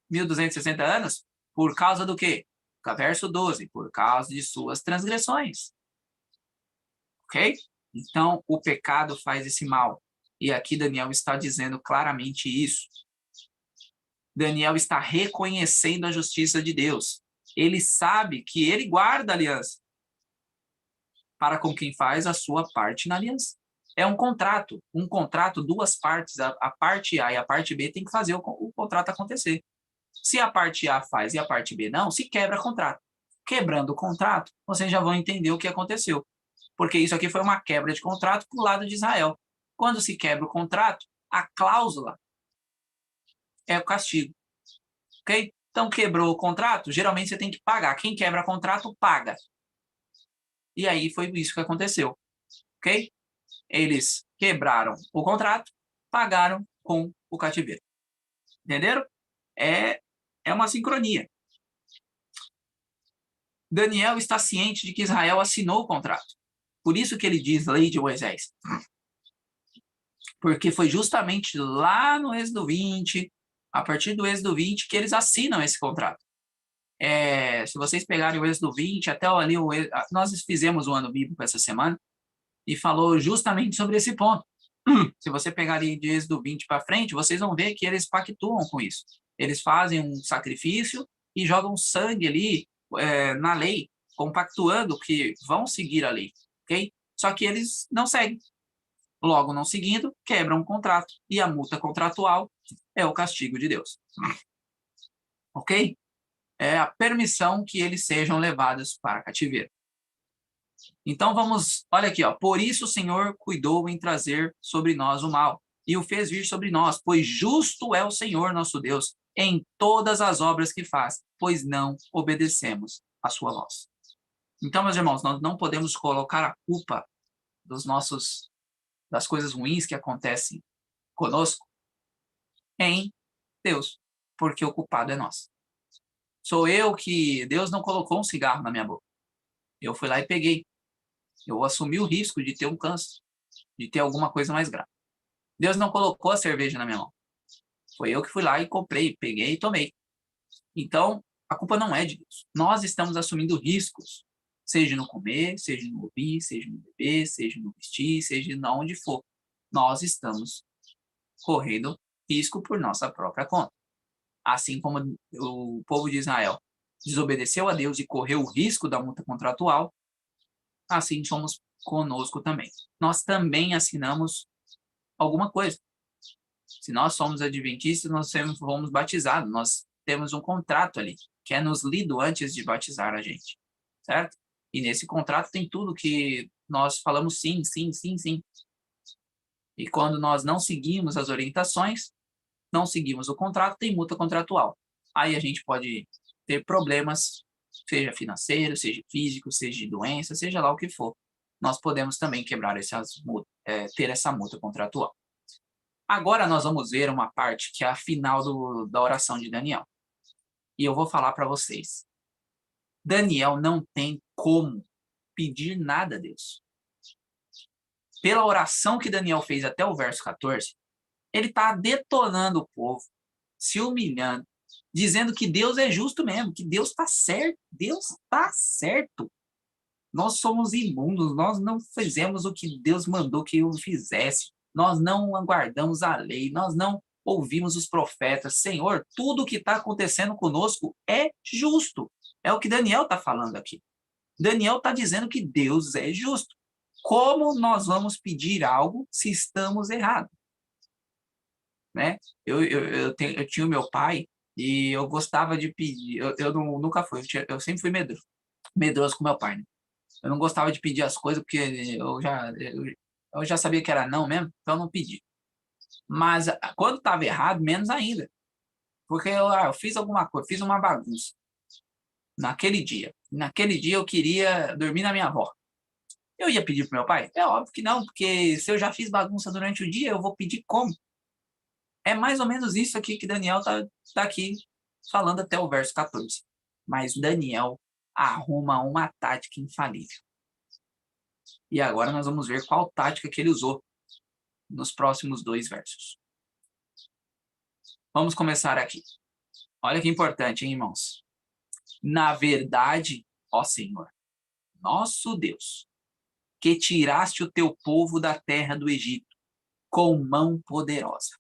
1260 anos? Por causa do quê? Verso 12, por causa de suas transgressões. Ok? Então, o pecado faz esse mal. E aqui Daniel está dizendo claramente isso. Daniel está reconhecendo a justiça de Deus. Ele sabe que ele guarda a aliança para com quem faz a sua parte na aliança. É um contrato, duas partes, a parte A e a parte B tem que fazer o contrato acontecer. Se a parte A faz e a parte B não, se quebra o contrato. Quebrando o contrato, vocês já vão entender o que aconteceu. Porque isso aqui foi uma quebra de contrato para o lado de Israel. Quando se quebra o contrato, a cláusula é o castigo. Ok? Então, quebrou o contrato, geralmente você tem que pagar. Quem quebra contrato, paga. E aí foi isso que aconteceu. Ok? Eles quebraram o contrato, pagaram com o cativeiro. Entenderam? É uma sincronia. Daniel está ciente de que Israel assinou o contrato. Por isso que ele diz lei de Moisés. Porque foi justamente lá no Êxodo 20, a partir do Êxodo 20, que eles assinam esse contrato. Se vocês pegarem o Êxodo 20, até ali, nós fizemos o ano bíblico essa semana, e falou justamente sobre esse ponto. Se você pegar ali de Êxodo 20 para frente, vocês vão ver que eles pactuam com isso. Eles fazem um sacrifício e jogam sangue ali na lei, compactuando que vão seguir a lei. Okay? Só que eles não seguem. Logo, não seguindo, quebram o contrato. E a multa contratual é o castigo de Deus. Ok? É a permissão que eles sejam levados para cativeiro. Então vamos, olha aqui, ó. Por isso o Senhor cuidou em trazer sobre nós o mal e o fez vir sobre nós, pois justo é o Senhor nosso Deus em todas as obras que faz, pois não obedecemos a sua voz. Então, meus irmãos, nós não podemos colocar a culpa das coisas ruins que acontecem conosco em Deus, porque o culpado é nós. Sou eu que Deus não colocou um cigarro na minha boca. Eu fui lá e peguei. Eu assumi o risco de ter um câncer, de ter alguma coisa mais grave. Deus não colocou a cerveja na minha mão. Foi eu que fui lá e comprei, peguei e tomei. Então, a culpa não é de Deus. Nós estamos assumindo riscos, seja no comer, seja no ouvir, seja no beber, seja no vestir, seja onde for. Nós estamos correndo risco por nossa própria conta. Assim como o povo de Israel desobedeceu a Deus e correu o risco da multa contratual, assim somos conosco também. Nós também assinamos alguma coisa. Se nós somos adventistas, nós fomos batizados, nós temos um contrato ali, que é nos lido antes de batizar a gente, certo? E nesse contrato tem tudo que nós falamos sim, sim, sim, sim. E quando nós não seguimos as orientações, não seguimos o contrato, tem multa contratual. Aí a gente pode ter problemas, seja financeiro, seja físico, seja de doença, seja lá o que for. Nós podemos também quebrar ter essa multa contratual. Agora nós vamos ver uma parte que é a final da oração de Daniel. E eu vou falar para vocês. Daniel não tem como pedir nada a Deus. Pela oração que Daniel fez até o verso 14, ele está detonando o povo, se humilhando, dizendo que Deus é justo mesmo, que Deus está certo. Deus está certo. Nós somos imundos, nós não fizemos o que Deus mandou que eu fizesse. Nós não aguardamos a lei, nós não ouvimos os profetas. Senhor, tudo o que está acontecendo conosco é justo. É o que Daniel está falando aqui. Daniel está dizendo que Deus é justo. Como nós vamos pedir algo se estamos errados? Né? Eu tinha o meu pai e eu gostava de pedir. Nunca fui, eu sempre fui medroso com meu pai. Né? Eu não gostava de pedir as coisas porque eu já sabia que era não mesmo, então eu não pedi. Mas quando estava errado, menos ainda. Porque eu fiz alguma coisa, fiz uma bagunça naquele dia. Naquele dia eu queria dormir na minha avó. Eu ia pedir para meu pai? É óbvio que não, porque se eu já fiz bagunça durante o dia, eu vou pedir como? É mais ou menos isso aqui que Daniel tá aqui falando até o verso 14. Mas Daniel arruma uma tática infalível. E agora nós vamos ver qual tática que ele usou nos próximos 2 versos. Vamos começar aqui. Olha que importante, hein, irmãos? Na verdade, ó Senhor, nosso Deus, que tiraste o teu povo da terra do Egito com mão poderosa,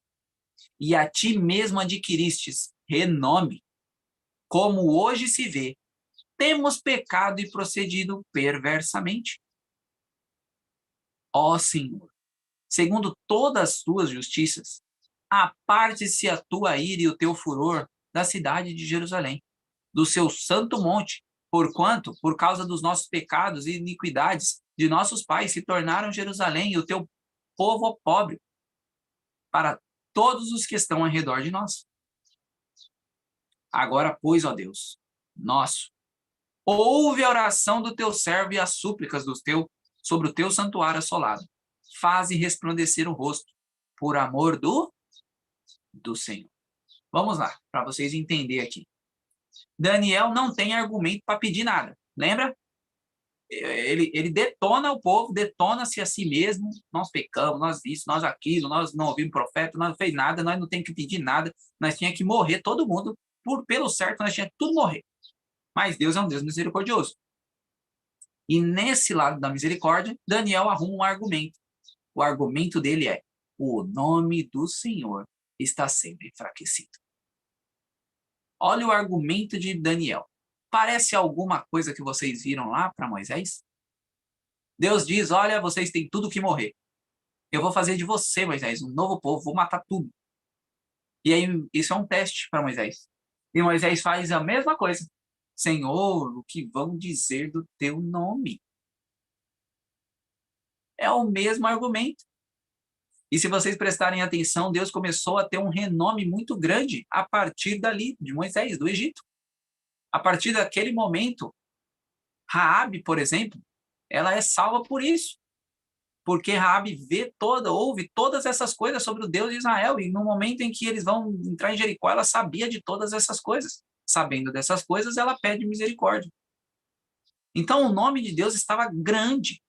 e a ti mesmo adquiristes renome, como hoje se vê, temos pecado e procedido perversamente. Ó Senhor, segundo todas as tuas justiças, aparte-se a tua ira e o teu furor da cidade de Jerusalém, do seu santo monte, porquanto, por causa dos nossos pecados e iniquidades de nossos pais, se tornaram Jerusalém e o teu povo pobre para todos os que estão ao redor de nós. Agora, pois, ó Deus, nosso, ouve a oração do teu servo e as súplicas sobre o teu santuário assolado. Faze resplandecer o rosto, por amor do Senhor. Vamos lá, para vocês entenderem aqui. Daniel não tem argumento para pedir nada. Lembra? Ele detona o povo, detona-se a si mesmo. Nós pecamos, nós isso, nós aquilo, nós não ouvimos profeta, nós não fez nada, nós não temos que pedir nada, nós tínhamos que morrer todo mundo, pelo certo nós tínhamos que tudo morrer. Mas Deus é um Deus misericordioso. E nesse lado da misericórdia, Daniel arruma um argumento. O argumento dele é: o nome do Senhor está sendo enfraquecido. Olha o argumento de Daniel. Parece alguma coisa que vocês viram lá para Moisés? Deus diz: olha, vocês têm tudo que morrer. Eu vou fazer de você, Moisés, um novo povo, vou matar tudo. E aí, isso é um teste para Moisés. E Moisés faz a mesma coisa. Senhor, o que vão dizer do teu nome? É o mesmo argumento. E se vocês prestarem atenção, Deus começou a ter um renome muito grande a partir dali, de Moisés, do Egito. A partir daquele momento, Raabe, por exemplo, ela é salva por isso. Porque Raabe ouve todas essas coisas sobre o Deus de Israel, e no momento em que eles vão entrar em Jericó, ela sabia de todas essas coisas. Sabendo dessas coisas, ela pede misericórdia. Então, o nome de Deus estava grande.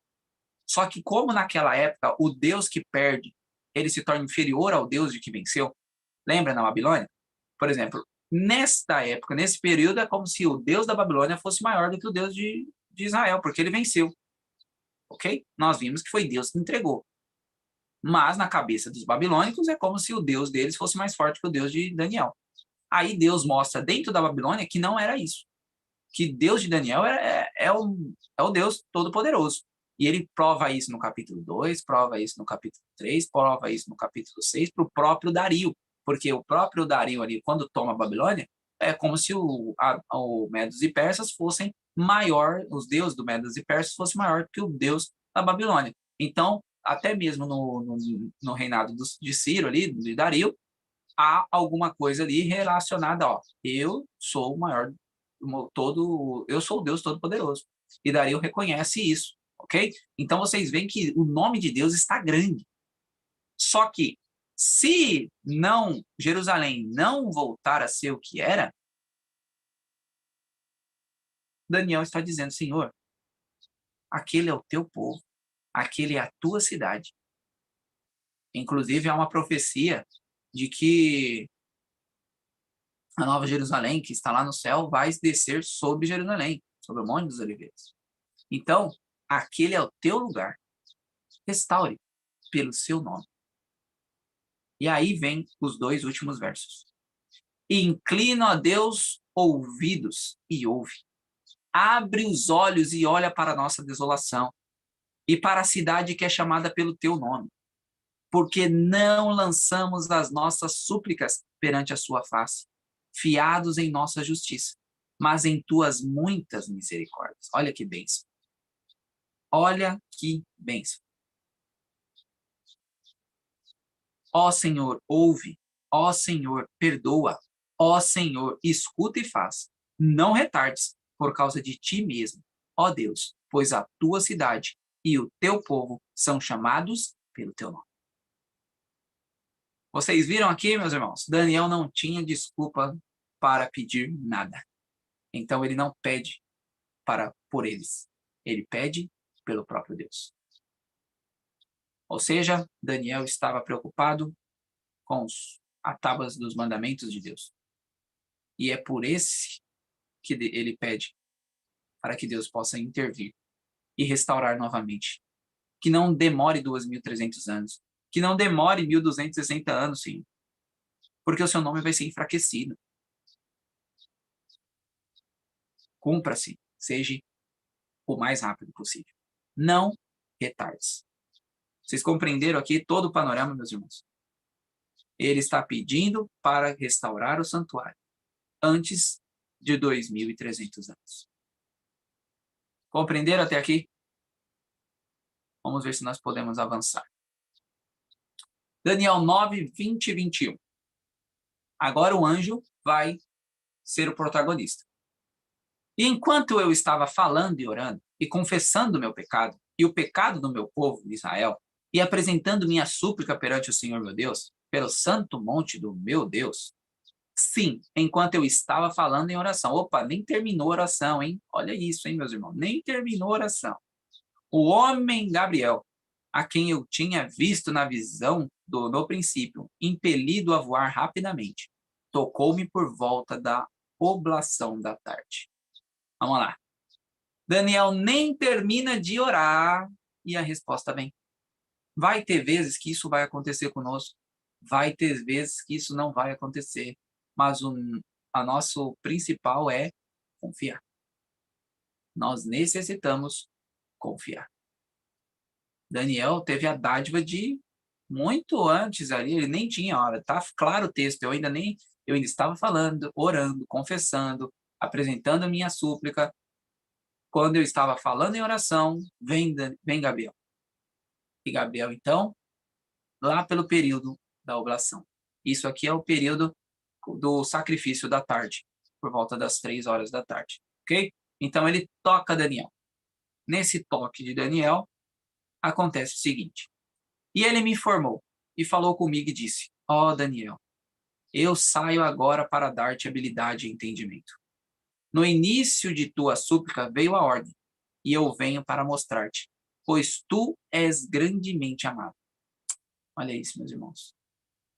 Só que como naquela época, o Deus que perde, ele se torna inferior ao Deus de que venceu, lembra na Babilônia? Por exemplo, nesta época, nesse período, é como se o Deus da Babilônia fosse maior do que o Deus de Israel, porque ele venceu. Ok? Nós vimos que foi Deus que entregou. Mas na cabeça dos babilônicos é como se o Deus deles fosse mais forte que o Deus de Daniel. Aí Deus mostra dentro da Babilônia que não era isso. Que Deus de Daniel é o Deus Todo-Poderoso. E ele prova isso no capítulo 2, prova isso no capítulo 3, prova isso no capítulo 6 para o próprio Dario. Porque o próprio Dario ali, quando toma a Babilônia, é como se o Medos e Persas fossem maior, os deuses do Medos e Persas fossem maior que o Deus da Babilônia. Então, até mesmo no reinado de Ciro ali, de Dario, há alguma coisa ali relacionada, ó, eu sou o maior, eu sou o Deus Todo-Poderoso. E Dario reconhece isso, ok? Então vocês veem que o nome de Deus está grande. Só que, se não Jerusalém não voltar a ser o que era, Daniel está dizendo, Senhor, aquele é o teu povo, aquele é a tua cidade. Inclusive, há uma profecia de que a Nova Jerusalém, que está lá no céu, vai descer sobre Jerusalém, sobre o Monte dos Oliveiras. Então, aquele é o teu lugar. Restaure pelo seu nome. E aí vem os dois últimos versos. Inclina a Deus ouvidos e ouve. Abre os olhos e olha para a nossa desolação e para a cidade que é chamada pelo teu nome. Porque não lançamos as nossas súplicas perante a sua face, fiados em nossa justiça, mas em tuas muitas misericórdias. Olha que bênção. Olha que bênção. Ó Senhor, ouve. Ó Senhor, perdoa. Ó Senhor, escuta e faz. Não retardes por causa de ti mesmo, ó Deus, pois a tua cidade e o teu povo são chamados pelo teu nome. Vocês viram aqui, meus irmãos? Daniel não tinha desculpa para pedir nada. Então ele não pede por eles. Ele pede pelo próprio Deus. Ou seja, Daniel estava preocupado com as tábuas dos mandamentos de Deus. E é por esse que ele pede para que Deus possa intervir e restaurar novamente. Que não demore 2.300 anos. Que não demore 1.260 anos, sim. Porque o seu nome vai ser enfraquecido. Cumpra-se, seja o mais rápido possível. Não retardes. Vocês compreenderam aqui todo o panorama, meus irmãos? Ele está pedindo para restaurar o santuário antes de 2.300 anos. Compreenderam até aqui? Vamos ver se nós podemos avançar. Daniel 9, 20 e 21. Agora o anjo vai ser o protagonista. E enquanto eu estava falando e orando, e confessando o meu pecado, e o pecado do meu povo de Israel, e apresentando minha súplica perante o Senhor meu Deus, pelo santo monte do meu Deus, sim, enquanto eu estava falando em oração. Opa, nem terminou a oração, hein? Olha isso, hein, meus irmãos? Nem terminou a oração. O homem Gabriel, a quem eu tinha visto na visão no princípio, impelido a voar rapidamente, tocou-me por volta da oblação da tarde. Vamos lá. Daniel nem termina de orar e a resposta vem. Vai ter vezes que isso vai acontecer conosco. Vai ter vezes que isso não vai acontecer. Mas a nosso principal é confiar. Nós necessitamos confiar. Daniel teve a dádiva de muito antes ali, ele nem tinha hora, tá claro o texto, eu ainda estava falando, orando, confessando, apresentando a minha súplica. Quando eu estava falando em oração, vem Gabriel. E Gabriel, então, lá pelo período da oblação. Isso aqui é o período do sacrifício da tarde, por volta das 3 horas da tarde, ok? Então ele toca Daniel. Nesse toque de Daniel, acontece o seguinte. E ele me informou e falou comigo e disse, ó Daniel, eu saio agora para dar-te habilidade e entendimento. No início de tua súplica veio a ordem, e eu venho para mostrar-te, pois tu és grandemente amado. Olha isso, meus irmãos.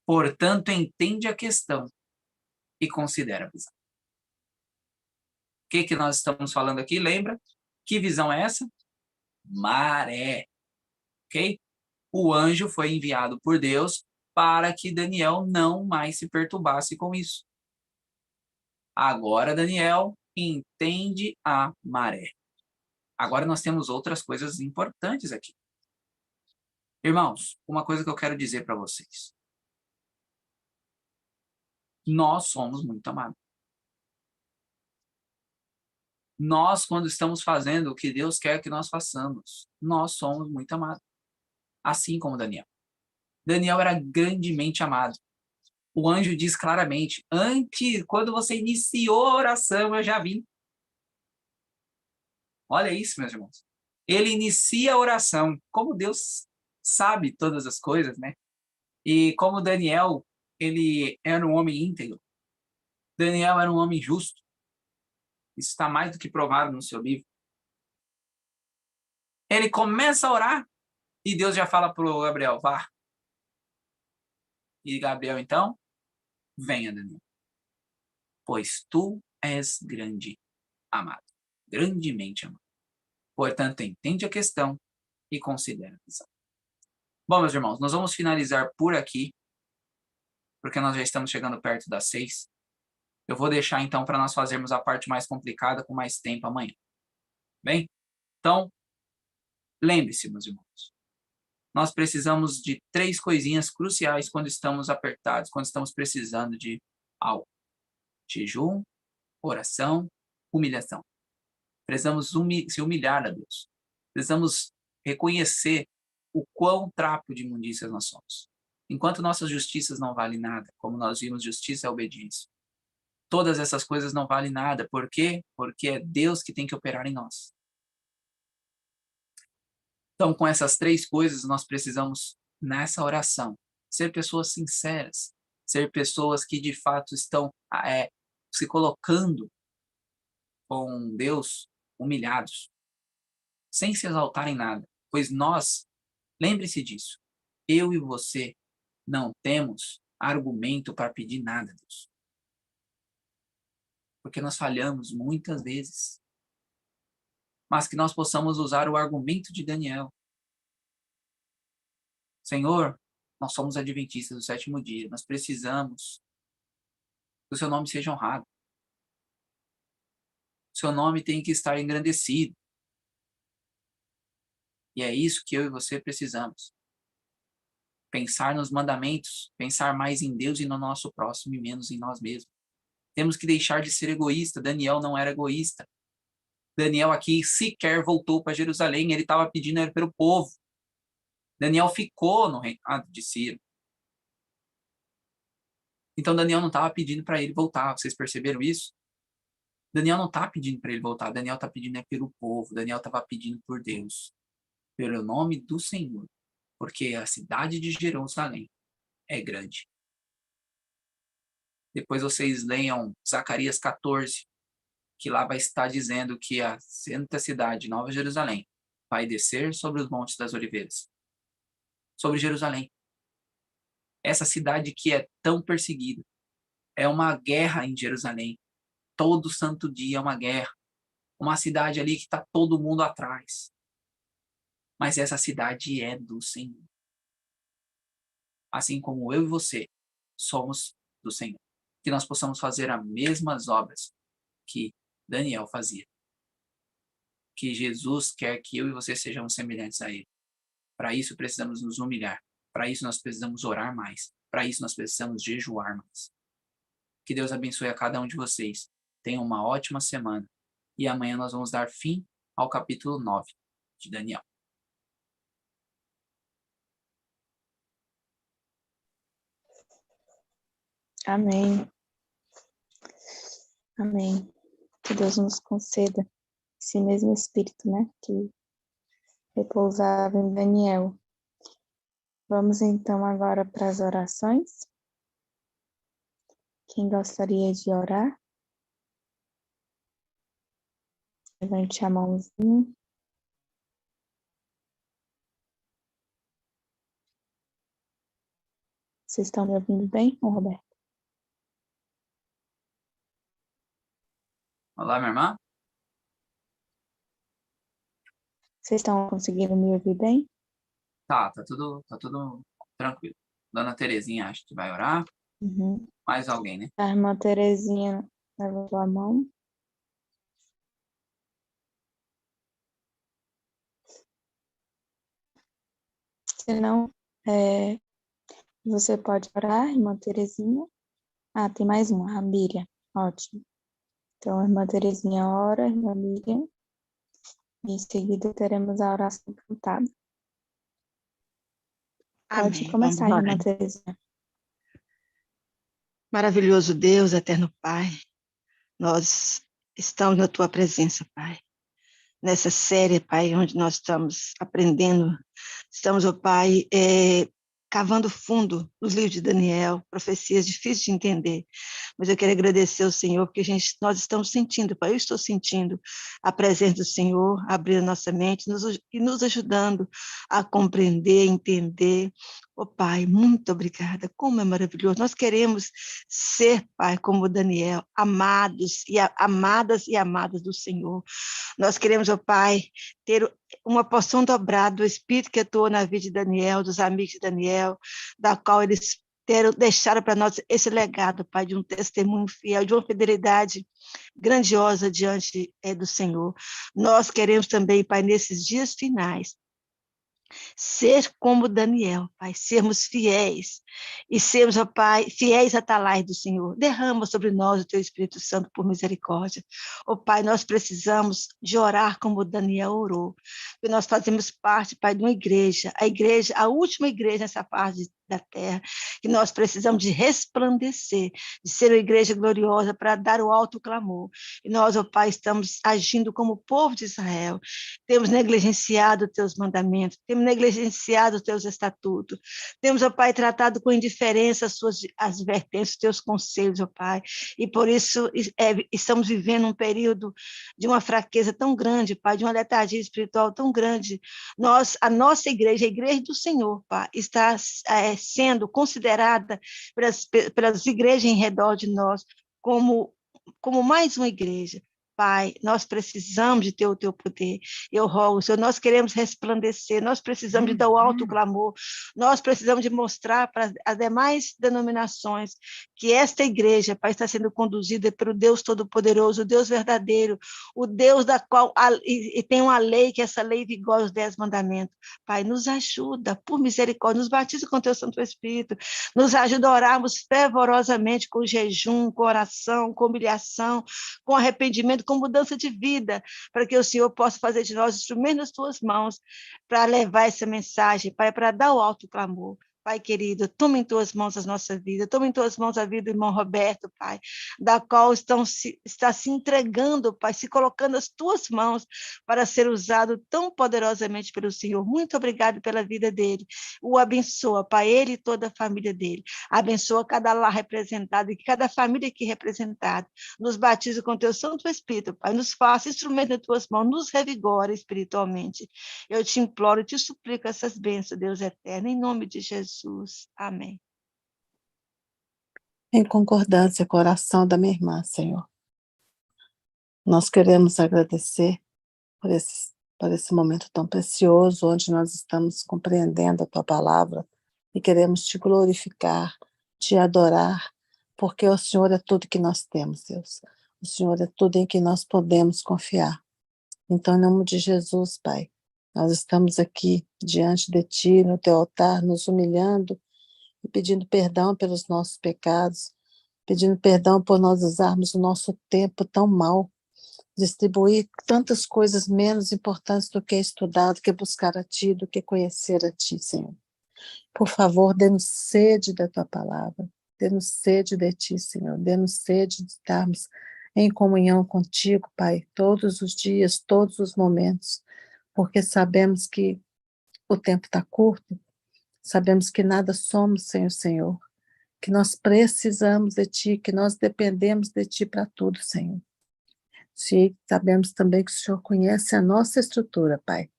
Portanto, entende a questão e considera a visão. O que nós estamos falando aqui? Lembra? Que visão é essa? Maré. Ok? O anjo foi enviado por Deus para que Daniel não mais se perturbasse com isso. Agora, Daniel entende a maré. Agora nós temos outras coisas importantes aqui. Irmãos, uma coisa que eu quero dizer para vocês. Nós somos muito amados. Nós, quando estamos fazendo o que Deus quer que nós façamos, nós somos muito amados. Assim como Daniel. Daniel era grandemente amado. O anjo diz claramente, antes, quando você iniciou a oração, eu já vim. Olha isso, meus irmãos. Ele inicia a oração. Como Deus sabe todas as coisas, né? E como Daniel, ele era um homem íntegro. Daniel era um homem justo. Isso está mais do que provado no seu livro. Ele começa a orar e Deus já fala para o Gabriel, vá. E Gabriel, então, venha, Daniel. Pois tu és grande, amado. Grandemente amado. Portanto, entende a questão e considera a visão. Bom, meus irmãos, nós vamos finalizar por aqui, porque nós já estamos chegando perto das 6. Eu vou deixar, então, para nós fazermos a parte mais complicada com mais tempo amanhã. Bem? Então, lembre-se, meus irmãos, nós precisamos de 3 coisinhas cruciais quando estamos apertados, quando estamos precisando de algo. Jejum, oração, humilhação. Precisamos se humilhar a Deus. Precisamos reconhecer o quão trapo de imundícias nós somos. Enquanto nossas justiças não valem nada, como nós vimos, justiça é obediência. Todas essas coisas não valem nada. Por quê? Porque é Deus que tem que operar em nós. Então, com essas 3 coisas, nós precisamos, nessa oração, ser pessoas sinceras, ser pessoas que, de fato, estão se colocando com Deus humilhados, sem se exaltar em nada. Pois nós, lembre-se disso, eu e você não temos argumento para pedir nada a Deus. Porque nós falhamos muitas vezes. Mas que nós possamos usar o argumento de Daniel. Senhor, nós somos adventistas do 7º dia. Nós precisamos que o seu nome seja honrado. O seu nome tem que estar engrandecido. E é isso que eu e você precisamos. Pensar nos mandamentos, pensar mais em Deus e no nosso próximo e menos em nós mesmos. Temos que deixar de ser egoísta. Daniel não era egoísta. Daniel aqui sequer voltou para Jerusalém. Ele estava pedindo pelo povo. Daniel ficou no reinado de Ciro. Então Daniel não estava pedindo para ele voltar. Vocês perceberam isso? Daniel não está pedindo para ele voltar. Daniel está pedindo pelo povo. Daniel estava pedindo por Deus. Pelo nome do Senhor. Porque a cidade de Jerusalém é grande. Depois vocês leiam Zacarias 14, que lá vai estar dizendo que a santa cidade, Nova Jerusalém, vai descer sobre os montes das oliveiras. Sobre Jerusalém. Essa cidade que é tão perseguida. É uma guerra em Jerusalém. Todo santo dia é uma guerra. Uma cidade ali que está todo mundo atrás. Mas essa cidade é do Senhor. Assim como eu e você somos do Senhor. Que nós possamos fazer as mesmas obras que Daniel fazia. Que Jesus quer que eu e você sejamos semelhantes a ele. Para isso precisamos nos humilhar. Para isso nós precisamos orar mais. Para isso nós precisamos jejuar mais. Que Deus abençoe a cada um de vocês. Tenham uma ótima semana. E amanhã nós vamos dar fim ao capítulo 9 de Daniel. Amém. Amém. Que Deus nos conceda esse mesmo Espírito, né, que repousava em Daniel. Vamos então agora para as orações. Quem gostaria de orar? Levante a mãozinha. Vocês estão me ouvindo bem, Roberto? Olá, minha irmã. Vocês estão conseguindo me ouvir bem? Tá tudo tranquilo. Dona Terezinha, acho que vai orar. Uhum. Mais alguém, né? A irmã Terezinha levantou a mão. Se não, você pode orar, irmã Terezinha. Ah, tem mais uma, a Miriam. Ótimo. Então, a irmã Terezinha ora, a irmã Miriam. E em seguida teremos a oração cantada. Pode Amém. Vamos começar, orar. irmã Terezinha. Maravilhoso Deus, eterno Pai, nós estamos na Tua presença, Pai. Nessa série, Pai, onde nós estamos aprendendo, estamos, ó Pai, cavando fundo nos livros de Daniel, profecias difíceis de entender, mas eu quero agradecer ao Senhor, porque nós estamos sentindo, Pai, eu estou sentindo a presença do Senhor, abrir a nossa mente e nos ajudando a compreender, entender. Ó Pai, muito obrigada, como é maravilhoso, nós queremos ser, Pai, como Daniel, amadas e amadas do Senhor. Nós queremos, ó Pai, ter uma porção dobrada do Espírito que atuou na vida de Daniel, dos amigos de Daniel, da qual eles deixaram para nós esse legado, Pai, de um testemunho fiel, de uma fidelidade grandiosa diante do Senhor. Nós queremos também, Pai, nesses dias finais, ser como Daniel, Pai, sermos fiéis e sermos, ó Pai, fiéis atalais do Senhor. Derrama sobre nós o Teu Espírito Santo por misericórdia. Ó Pai, nós precisamos de orar como Daniel orou, porque nós fazemos parte, Pai, de uma igreja, a última igreja nessa parte da terra, que nós precisamos de resplandecer, de ser uma igreja gloriosa para dar o alto clamor. E nós, ó Pai, estamos agindo como povo de Israel, temos negligenciado os Teus mandamentos, temos negligenciado os Teus estatutos, temos, ó Pai, tratado com indiferença as Suas advertências, os Teus conselhos, ó Pai, e por isso estamos vivendo um período de uma fraqueza tão grande, Pai, de uma letargia espiritual tão grande. A nossa igreja, a igreja do Senhor, Pai, está sendo considerada pelas igrejas em redor de nós como mais uma igreja. Pai, nós precisamos de ter o Teu poder. Eu rogo, Senhor, nós queremos resplandecer, nós precisamos de dar o alto clamor, nós precisamos de mostrar para as demais denominações que esta igreja, Pai, está sendo conduzida pelo Deus Todo-Poderoso, o Deus verdadeiro, o Deus da qual e tem uma lei, que essa lei vigora os 10 mandamentos. Pai, nos ajuda, por misericórdia, nos batiza com o Teu Santo Espírito, nos ajuda a orarmos fervorosamente com jejum, com oração, com humilhação, com arrependimento, com mudança de vida, para que o Senhor possa fazer de nós instrumentos nas Tuas mãos, para levar essa mensagem, Pai, para dar o alto clamor. Pai querido, toma em Tuas mãos a nossa vida, toma em Tuas mãos a vida do irmão Roberto, Pai, da qual está se entregando, Pai, se colocando as Tuas mãos para ser usado tão poderosamente pelo Senhor. Muito obrigado pela vida dele. O abençoa, Pai, ele e toda a família dele. Abençoa cada lar representado e cada família aqui representada. Nos batiza com Teu Santo Espírito, Pai, nos faça instrumento das Tuas mãos, nos revigora espiritualmente. Eu te imploro e te suplico essas bênçãos, Deus eterno, em nome de Jesus. Amém. Em concordância com a oração da minha irmã, Senhor, nós queremos agradecer por esse momento tão precioso, onde nós estamos compreendendo a Tua palavra e queremos Te glorificar, Te adorar, porque o Senhor é tudo que nós temos, Deus. O Senhor é tudo em que nós podemos confiar. Então, em nome de Jesus, Pai, nós estamos aqui diante de Ti, no Teu altar, nos humilhando e pedindo perdão pelos nossos pecados, pedindo perdão por nós usarmos o nosso tempo tão mal, distribuir tantas coisas menos importantes do que estudar, do que buscar a Ti, do que conhecer a Ti, Senhor. Por favor, dê-nos sede da Tua palavra, Dê-nos sede de Ti, Senhor. Dê-nos sede de estarmos em comunhão contigo, Pai, todos os dias, todos os momentos, porque sabemos que o tempo está curto, sabemos que nada somos sem o Senhor, que nós precisamos de Ti, que nós dependemos de Ti para tudo, Senhor. Sim, sabemos também que o Senhor conhece a nossa estrutura, Pai.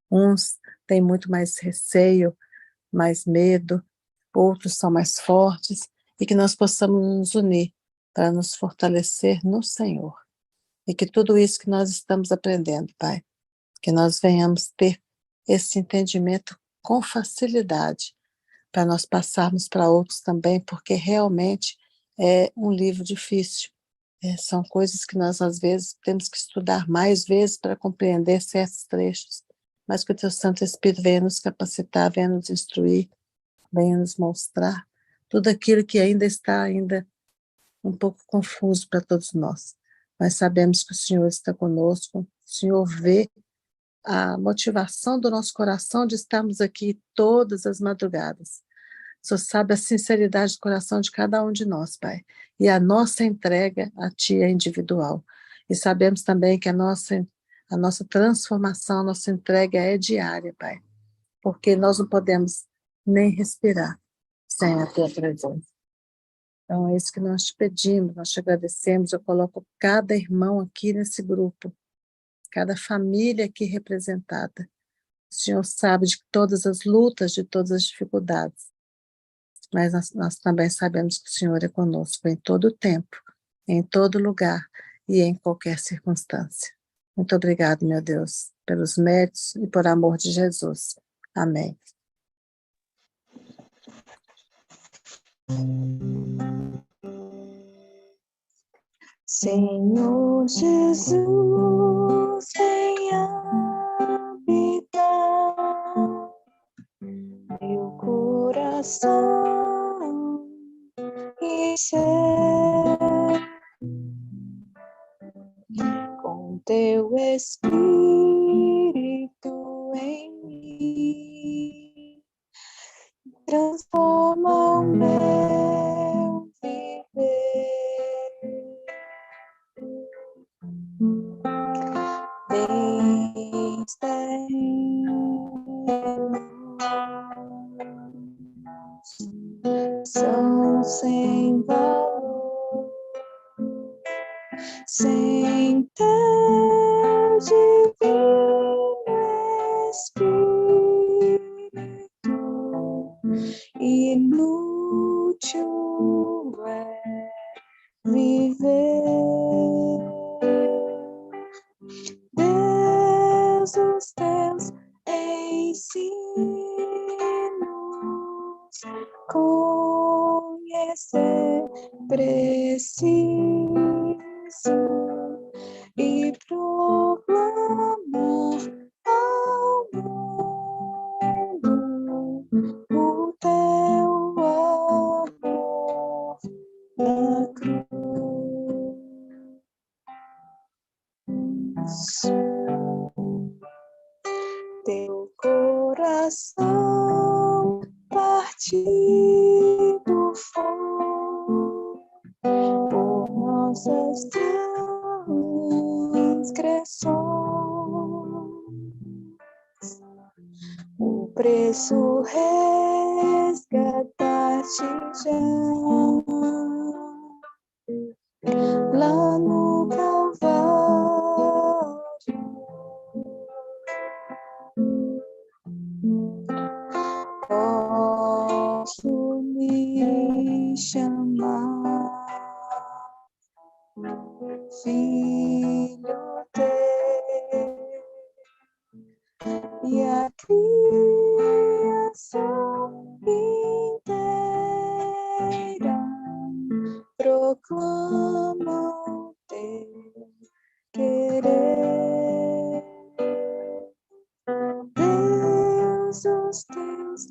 Uns têm muito mais receio, mais medo, outros são mais fortes, e que nós possamos nos unir para nos fortalecer no Senhor. E que tudo isso que nós estamos aprendendo, Pai, que nós venhamos ter esse entendimento com facilidade, para nós passarmos para outros também, porque realmente é um livro difícil. São coisas que nós, às vezes, temos que estudar mais vezes para compreender certos trechos, mas que o Teu Santo Espírito venha nos capacitar, venha nos instruir, venha nos mostrar tudo aquilo que ainda está um pouco confuso para todos nós. Mas sabemos que o Senhor está conosco, o Senhor vê a motivação do nosso coração de estarmos aqui todas as madrugadas. O Senhor sabe a sinceridade do coração de cada um de nós, Pai. E a nossa entrega a Ti é individual. E sabemos também que a nossa transformação, a nossa entrega é diária, Pai. Porque nós não podemos nem respirar sem a Tua presença. Então é isso que nós te pedimos, nós te agradecemos. Eu coloco cada irmão aqui nesse grupo, cada família aqui representada. O Senhor sabe de todas as lutas, de todas as dificuldades, mas nós também sabemos que o Senhor é conosco em todo o tempo, em todo lugar e em qualquer circunstância. Muito obrigado, meu Deus, pelos méritos e por amor de Jesus. Amém. Senhor Jesus, venha habitar meu coração e ser com Teu Espírito em mim, transforma o meu viver. Bens terrenos são sem valor, sem Teu divino Espírito, inútil é viver. Deus, os Teus ensinos conhecer preciso e proclamar ao mundo o Teu amor na cruz. Teu coração partido foi por nossas transgressões, o preço resgataste já lá no Calvário. Posso me chamar filho teu, e a criação inteira proclama o Teu querer. Deus, os Teus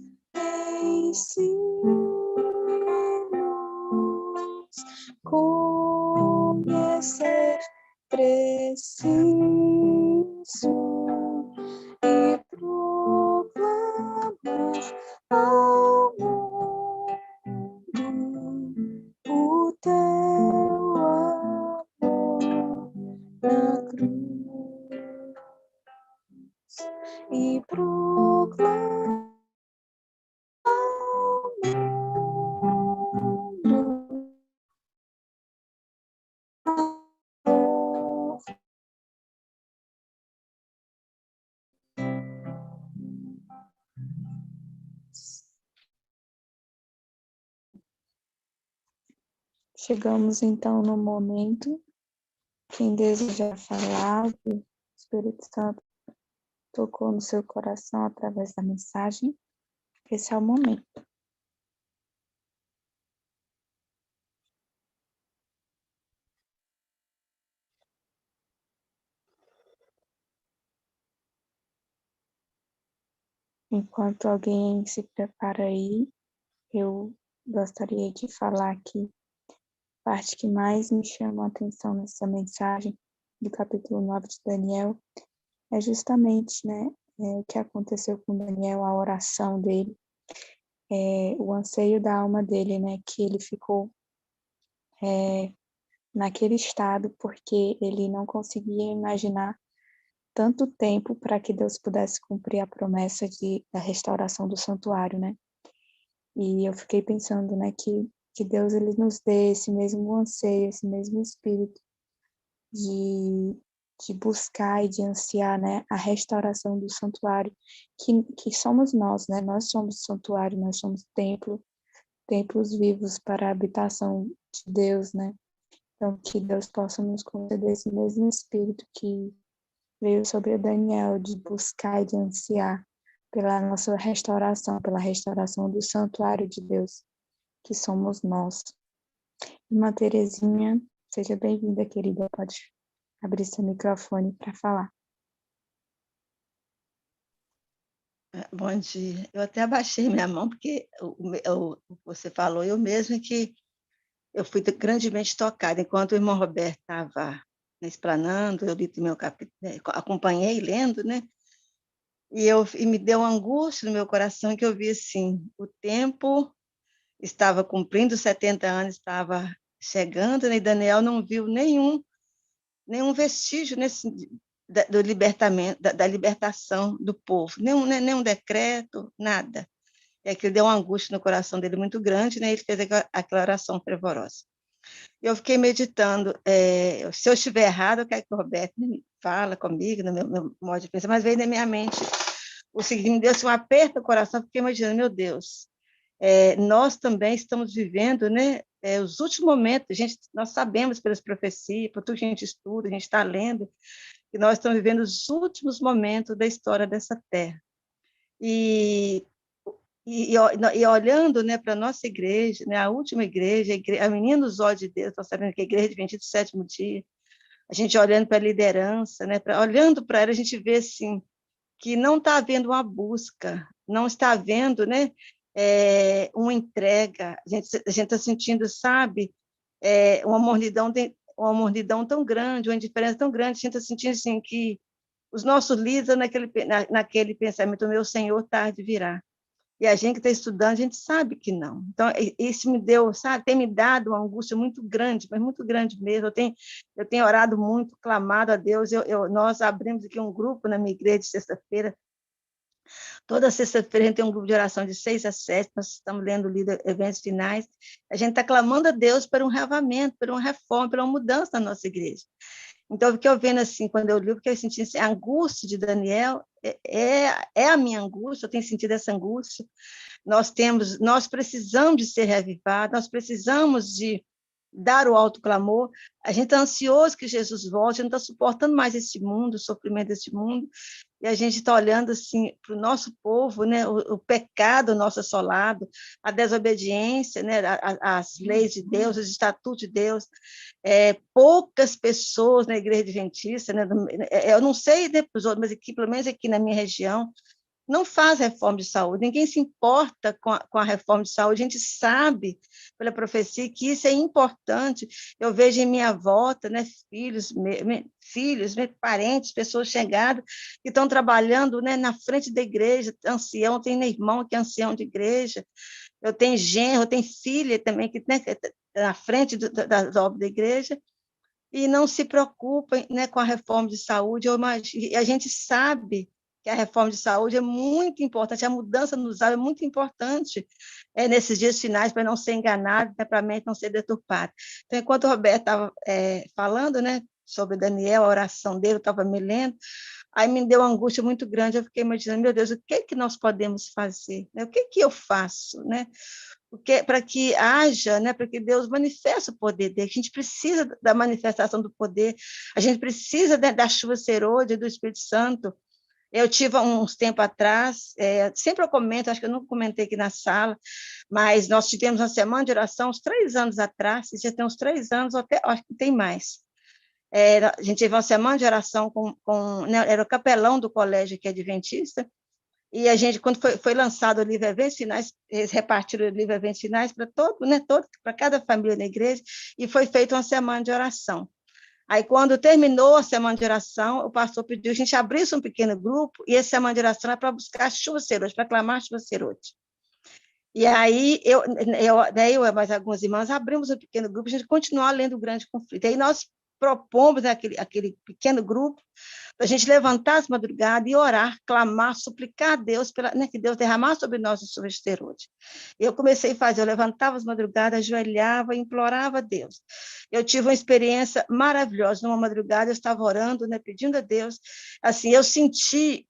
ensinos conhecer preciso e proclamar ao mundo Chegamos então no momento. Quem deseja falar, o Espírito Santo tocou no seu coração através da mensagem. Esse é o momento. Enquanto alguém se prepara aí, eu gostaria de falar que a parte que mais me chama a atenção nessa mensagem do capítulo 9 de Daniel é justamente, né, o que aconteceu com Daniel, a oração dele, o anseio da alma dele, né, que ele ficou naquele estado porque ele não conseguia imaginar tanto tempo para que Deus pudesse cumprir a promessa da restauração do santuário, né? E eu fiquei pensando, né, que Deus ele nos dê esse mesmo anseio, esse mesmo espírito de, de buscar e de ansiar, né, a restauração do santuário, que somos nós, né? Nós somos santuário, nós somos templos vivos para a habitação de Deus, né? Então, que Deus possa nos conceder esse mesmo espírito que veio sobre Daniel, de buscar e de ansiar pela nossa restauração, pela restauração do santuário de Deus, que somos nós. Irmã Terezinha, seja bem-vinda, querida. Pode abrir seu microfone para falar. Bom dia. Eu até abaixei minha mão, porque você falou, eu mesma que eu fui grandemente tocada. Enquanto o irmão Roberto estava explanando, eu li o meu capítulo, acompanhei lendo, né? E me deu uma angústia no meu coração, que eu vi assim, o tempo estava cumprindo, 70 anos estava chegando, né? E Daniel não viu nenhum vestígio do libertamento, da libertação do povo, nenhum decreto, nada. E aquilo deu uma angústia no coração dele muito grande, né? Ele fez aquela oração fervorosa. Eu fiquei meditando, se eu estiver errado, eu quero que o Roberto fala comigo, no meu modo de pensar, mas veio na minha mente o seguinte, me deu um aperto no coração, porque imaginando, meu Deus, nós também estamos vivendo, né, os últimos momentos, nós sabemos pelas profecias, por tudo que a gente estuda, a gente está lendo, que nós estamos vivendo os últimos momentos da história dessa terra. E olhando, né, para a nossa igreja, né, a última igreja, a menina dos olhos de Deus, nós sabemos que a igreja adventista do sétimo dia, a gente olhando para a liderança, né, olhando para ela, a gente vê assim, que não está havendo uma busca, não está havendo, né, uma entrega, a gente está sentindo, sabe, uma mornidão tão grande, uma indiferença tão grande, a gente está sentindo assim, que os nossos líderes naquele pensamento, meu Senhor tarde virá. E a gente que está estudando, a gente sabe que não. Então, isso me deu, sabe, tem me dado uma angústia muito grande, mas muito grande mesmo. Eu tenho orado muito, clamado a Deus. Nós abrimos aqui um grupo na minha igreja de sexta-feira. Toda sexta-feira a gente tem um grupo de oração de 6 a 7, nós estamos lendo o livro Eventos Finais. A gente está clamando a Deus por um reavamento, por uma reforma, por uma mudança na nossa igreja. Então, eu fiquei vendo assim, quando eu li, porque eu senti assim, a angústia de Daniel é a minha angústia, eu tenho sentido essa angústia. Nós precisamos de ser reavivados, nós precisamos de dar o alto clamor. A gente está ansioso que Jesus volte, a gente não está suportando mais esse mundo, o sofrimento desse mundo, e a gente está olhando assim para o nosso povo, né, o pecado nosso assolado, a desobediência, né, as leis de Deus, os estatutos de Deus, poucas pessoas na igreja adventista, né, eu não sei, né, para os outros, mas aqui, pelo menos aqui na minha região, não faz reforma de saúde, ninguém se importa com a reforma de saúde, a gente sabe, pela profecia, que isso é importante. Eu vejo em minha volta, né, filhos, parentes, pessoas chegadas, que estão trabalhando, né, na frente da igreja, ancião, tem irmão que é ancião de igreja, eu tenho genro, eu tenho filha também, que, né, na frente da obra da igreja, e não se preocupam, né, com a reforma de saúde. E a gente sabe que a reforma de saúde é muito importante, a mudança nos hábitos é muito importante nesses dias finais, para não ser enganado, né, para a mente não ser deturpada. Então, enquanto o Roberto estava falando, né, sobre Daniel, a oração dele, eu estava me lendo, aí me deu uma angústia muito grande, eu fiquei imaginando, meu Deus, o que nós podemos fazer? O que eu faço? Né? para que haja, né, para que Deus manifeste o poder dele. A gente precisa da manifestação do poder, a gente precisa da chuva serôdia, do Espírito Santo. Eu tive uns tempo atrás, sempre eu comento, acho que eu não comentei aqui na sala, mas nós tivemos uma semana de oração uns 3 anos atrás, já tem uns 3 anos, até, acho que tem mais. A gente teve uma semana de oração né, era o capelão do colégio que é adventista, e a gente, quando foi lançado o livro Eventos Finais, eles repartiram o livro Eventos Finais para para cada família na igreja, e foi feita uma semana de oração. Aí, quando terminou a semana de oração, o pastor pediu que a gente abrisse um pequeno grupo, e essa semana de oração é para buscar chuva serôdia, para clamar chuva serôdia. E aí, eu e mais algumas irmãs abrimos um pequeno grupo, a gente continuou lendo o grande conflito. Aí nós propomos aquele pequeno grupo para a gente levantar as madrugadas e orar, clamar, suplicar a Deus, né, que Deus derramasse sobre nós o chuva serôdia. Eu comecei a fazer, eu levantava as madrugadas, ajoelhava, implorava a Deus. Eu tive uma experiência maravilhosa. Numa madrugada, eu estava orando, né, pedindo a Deus. Assim, eu senti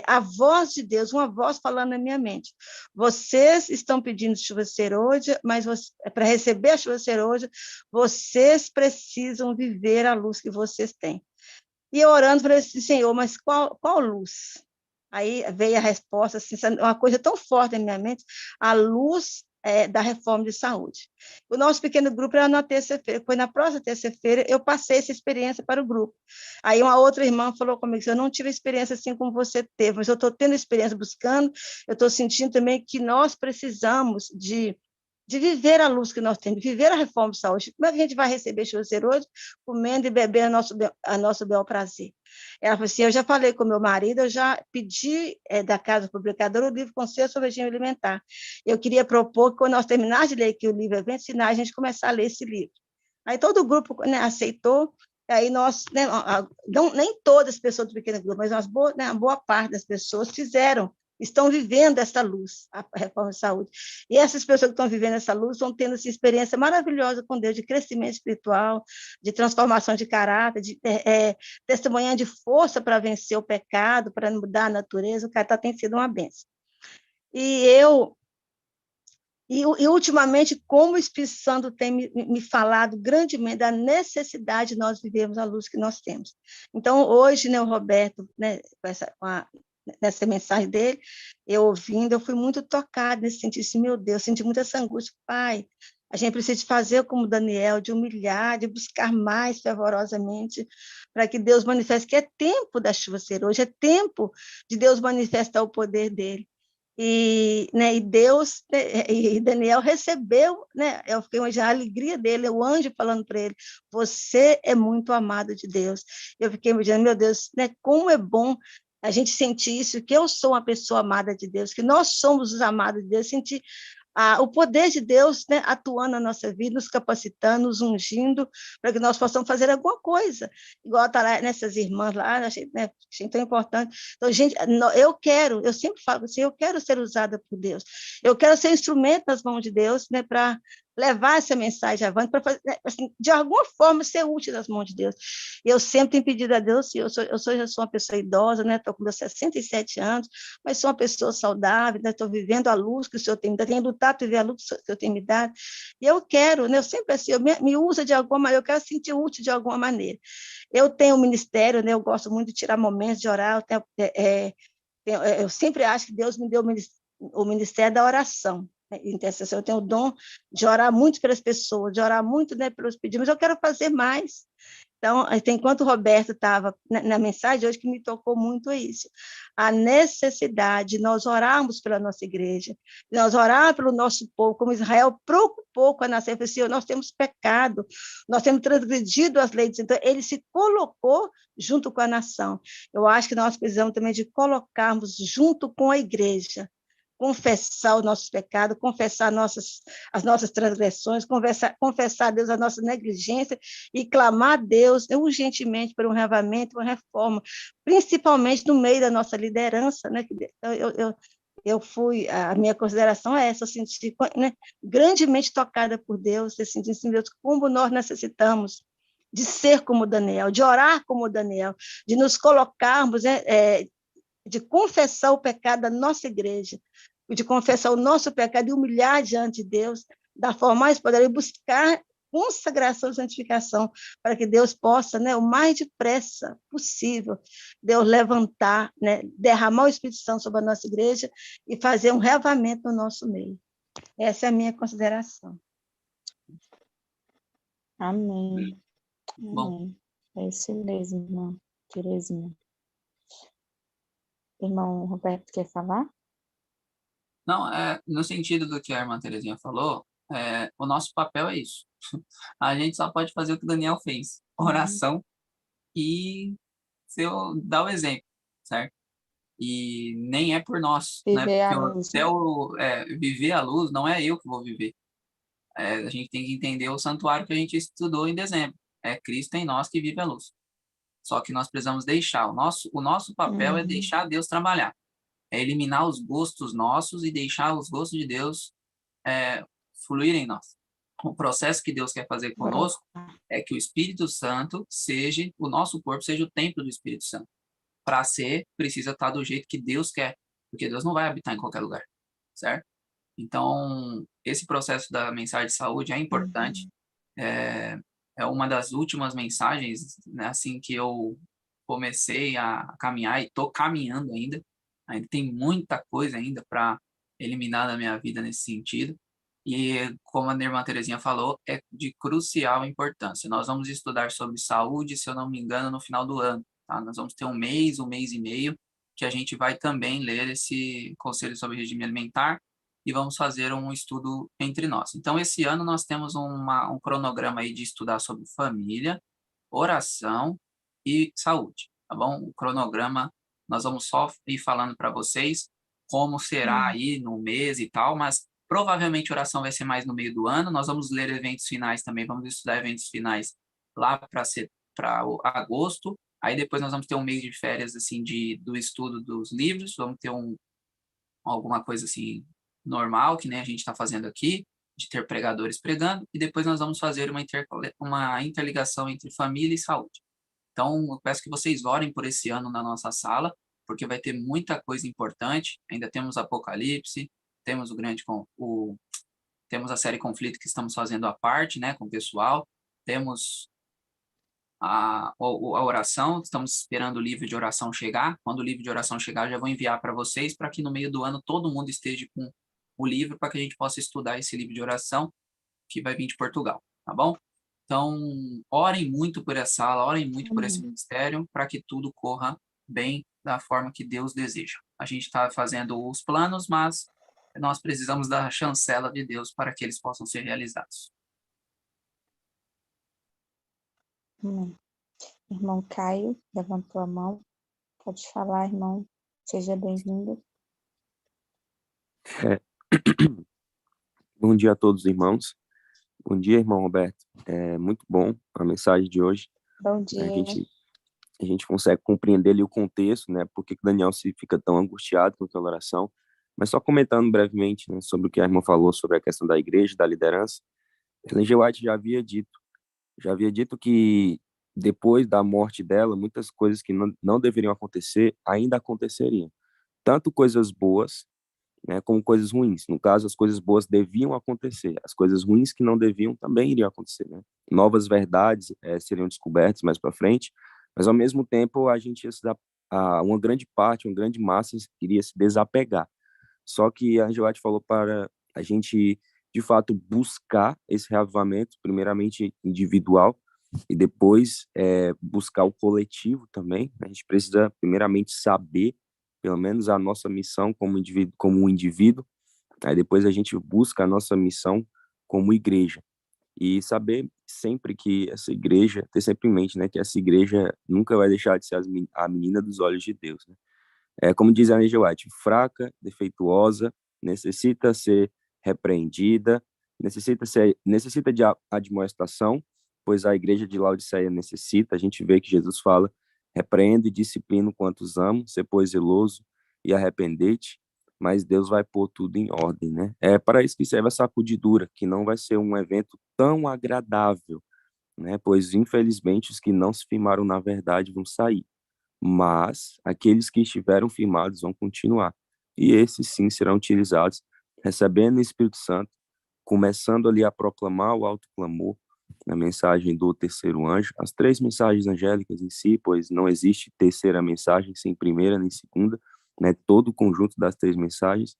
a voz de Deus, uma voz falando na minha mente. Vocês estão pedindo chuva serôdia, mas para receber a chuva serôdia, vocês precisam viver a luz que vocês têm. E eu orando, falei assim, Senhor, mas qual luz? Aí veio a resposta, assim, uma coisa tão forte na minha mente, a luz da reforma de saúde. O nosso pequeno grupo era na terça-feira, foi na próxima terça-feira, eu passei essa experiência para o grupo. Aí uma outra irmã falou comigo, eu não tive experiência assim como você teve, mas eu estou tendo experiência buscando, eu estou sentindo também que nós precisamos de viver a luz que nós temos, de viver a reforma de saúde. Como é que a gente vai receber chuva serôdia? Comendo e bebendo a nosso bel prazer. Ela falou assim, eu já falei com meu marido, eu já pedi da Casa Publicadora o livro Conselho sobre Regime Alimentar. Eu queria propor que, quando nós terminarmos de ler aqui o livro Eventos Finais, a gente começar a ler esse livro. Aí todo o grupo, né, aceitou, aí nós, né, nem todas as pessoas do pequeno grupo, mas uma boa parte das pessoas estão vivendo essa luz, a reforma de saúde. E essas pessoas que estão vivendo essa luz estão tendo essa experiência maravilhosa com Deus, de crescimento espiritual, de transformação de caráter, de testemunhar de força para vencer o pecado, para mudar a natureza. O cara tem sido uma bênção. E ultimamente, como o Espírito Santo tem me falado grandemente da necessidade de nós vivermos a luz que nós temos. Então, hoje, né, o Roberto, né, nessa mensagem dele, eu ouvindo, eu fui muito tocada nesse sentido, assim, meu Deus, senti muita essa angústia, Pai, a gente precisa fazer como Daniel, de humilhar, de buscar mais fervorosamente, para que Deus manifeste que é tempo da chuva serôdia, é tempo de Deus manifestar o poder dele. Né, e Deus, e Daniel recebeu, né, eu fiquei imaginando a alegria dele, o anjo falando para ele, você é muito amado de Deus. Eu fiquei imaginando, meu Deus, né, como é bom a gente sentir isso, que eu sou uma pessoa amada de Deus, que nós somos os amados de Deus, sentir o poder de Deus, né, atuando na nossa vida, nos capacitando, nos ungindo, para que nós possamos fazer alguma coisa. Igual está lá nessas irmãs lá, achei tão importante. Então, gente, eu sempre falo assim, eu quero ser usada por Deus. Eu quero ser instrumento nas mãos de Deus, né, para levar essa mensagem avante, para fazer, assim, de alguma forma ser útil nas mãos de Deus. Eu sempre tenho pedido a Deus, eu já sou uma pessoa idosa, né, estou com meus 67 anos, mas sou uma pessoa saudável, estou, né, vivendo a luz que o Senhor tem me dado, tenho lutado para viver a luz que o Senhor tem me dado, e eu quero, né, eu sempre assim, me usa de alguma maneira, eu quero sentir útil de alguma maneira. Eu tenho um ministério, né, eu gosto muito de tirar momentos de orar, eu sempre acho que Deus me deu o ministério da oração, intercessão. Eu tenho o dom de orar muito pelas pessoas, de orar muito, né, pelos pedidos, mas eu quero fazer mais. Então, enquanto o Roberto estava na mensagem hoje, que me tocou muito isso, a necessidade de nós orarmos pela nossa igreja, de nós orar pelo nosso povo, como Israel preocupou com a nação, falou assim, nós temos pecado, nós temos transgredido as leis, então ele se colocou junto com a nação. Eu acho que nós precisamos também de colocarmos junto com a igreja, confessar os nossos pecados, confessar as nossas transgressões, confessar a Deus a nossa negligência e clamar a Deus urgentemente por um reavivamento, uma reforma, principalmente no meio da nossa liderança, né? A minha consideração é essa, eu senti, né, grandemente tocada por Deus, eu senti assim, Deus, como nós necessitamos de ser como Daniel, de orar como Daniel, de nos colocarmos, né, de confessar o pecado da nossa igreja, de confessar o nosso pecado e humilhar diante de Deus, da forma mais poderosa, e buscar consagração e santificação, para que Deus possa, né, o mais depressa possível, Deus levantar, né, derramar o Espírito Santo sobre a nossa igreja e fazer um reavamento no nosso meio. Essa é a minha consideração. Amém. Bom. Amém. É isso mesmo, irmã Terezinha. Irmão Roberto, quer falar? Não, no sentido do que a irmã Terezinha falou, o nosso papel é isso. A gente só pode fazer o que o Daniel fez, oração e dar o exemplo, certo? E nem é por nós, né? Viver a Porque luz, até né? viver a luz não é eu que vou viver. A gente tem que entender o santuário que a gente estudou em dezembro. É Cristo em nós que vive a luz. Só que nós precisamos deixar. O nosso papel é deixar Deus trabalhar. É eliminar os gostos nossos e deixar os gostos de Deus fluir em nós. O processo que Deus quer fazer conosco é que o Espírito Santo seja, o nosso corpo seja o templo do Espírito Santo. Para ser, precisa estar do jeito que Deus quer, porque Deus não vai habitar em qualquer lugar, certo? Então, esse processo da mensagem de saúde é importante. É uma das últimas mensagens, né, assim, que eu comecei a caminhar e estou caminhando ainda. Ainda tem muita coisa ainda para eliminar da minha vida nesse sentido. E, como a irmã Terezinha falou, é de crucial importância. Nós vamos estudar sobre saúde, se eu não me engano, no final do ano. Tá? Nós vamos ter um mês e meio, que a gente vai também ler esse Conselho sobre Regime Alimentar e vamos fazer um estudo entre nós. Então, esse ano nós temos um cronograma aí de estudar sobre família, oração e saúde, tá bom? O cronograma, nós vamos só ir falando para vocês como será aí no mês e tal, mas provavelmente oração vai ser mais no meio do ano. Nós vamos ler eventos finais também, vamos estudar eventos finais lá para agosto. Aí depois nós vamos ter um mês de férias assim do estudo dos livros, vamos ter alguma coisa assim normal, que nem a gente está fazendo aqui, de ter pregadores pregando, e depois nós vamos fazer uma interligação entre família e saúde. Então, eu peço que vocês orem por esse ano na nossa sala, porque vai ter muita coisa importante. Ainda temos Apocalipse, temos temos a série Conflito que estamos fazendo à parte, né, com o pessoal, temos a oração, estamos esperando o livro de oração chegar. Quando o livro de oração chegar, eu já vou enviar para vocês, para que no meio do ano todo mundo esteja com o livro, para que a gente possa estudar esse livro de oração que vai vir de Portugal, tá bom? Então, orem muito por essa sala, orem muito por esse ministério, para que tudo corra bem da forma que Deus deseja. A gente está fazendo os planos, mas nós precisamos da chancela de Deus para que eles possam ser realizados. Irmão Caio, levantou a mão. Pode falar, irmão. Seja bem-vindo. Bom dia a todos os irmãos. Bom dia, irmão Roberto. É muito bom a mensagem de hoje. Bom dia. A gente consegue compreender ali o contexto, né? Por que Daniel se fica tão angustiado com aquela oração. Mas só comentando brevemente, né, sobre o que a irmã falou sobre a questão da igreja, da liderança. Ellen G. White já havia dito que depois da morte dela, muitas coisas que não deveriam acontecer ainda aconteceriam. Tanto coisas boas, né, como coisas ruins. No caso, as coisas boas deviam acontecer, as coisas ruins que não deviam também iriam acontecer, né? Novas verdades seriam descobertas mais para frente, mas ao mesmo tempo a gente uma grande parte, uma grande massa iria se desapegar. Só que a Angel White falou para a gente, de fato, buscar esse reavivamento, primeiramente individual, e depois buscar o coletivo também. A gente precisa, primeiramente, saber, pelo menos, a nossa missão como um indivíduo. Aí depois a gente busca a nossa missão como igreja. E saber sempre que essa igreja, ter sempre em mente, né, que essa igreja nunca vai deixar de ser a menina dos olhos de Deus, né? Como diz a Ellen G. White, fraca, defeituosa, necessita ser repreendida, necessita de admoestação, pois a igreja de Laodiceia necessita. A gente vê que Jesus fala: repreende e disciplina quantos amo, ser pois zeloso e arrependete, mas Deus vai pôr tudo em ordem, né? É para isso que serve a sacudidura, que não vai ser um evento tão agradável, né? Pois, infelizmente, os que não se firmaram na verdade vão sair, mas aqueles que estiveram firmados vão continuar. e esses sim serão utilizados, recebendo o Espírito Santo, começando ali a proclamar o alto clamor, na mensagem do terceiro anjo, as três mensagens angélicas em si, pois não existe terceira mensagem sem primeira nem segunda, né? Todo o conjunto das três mensagens,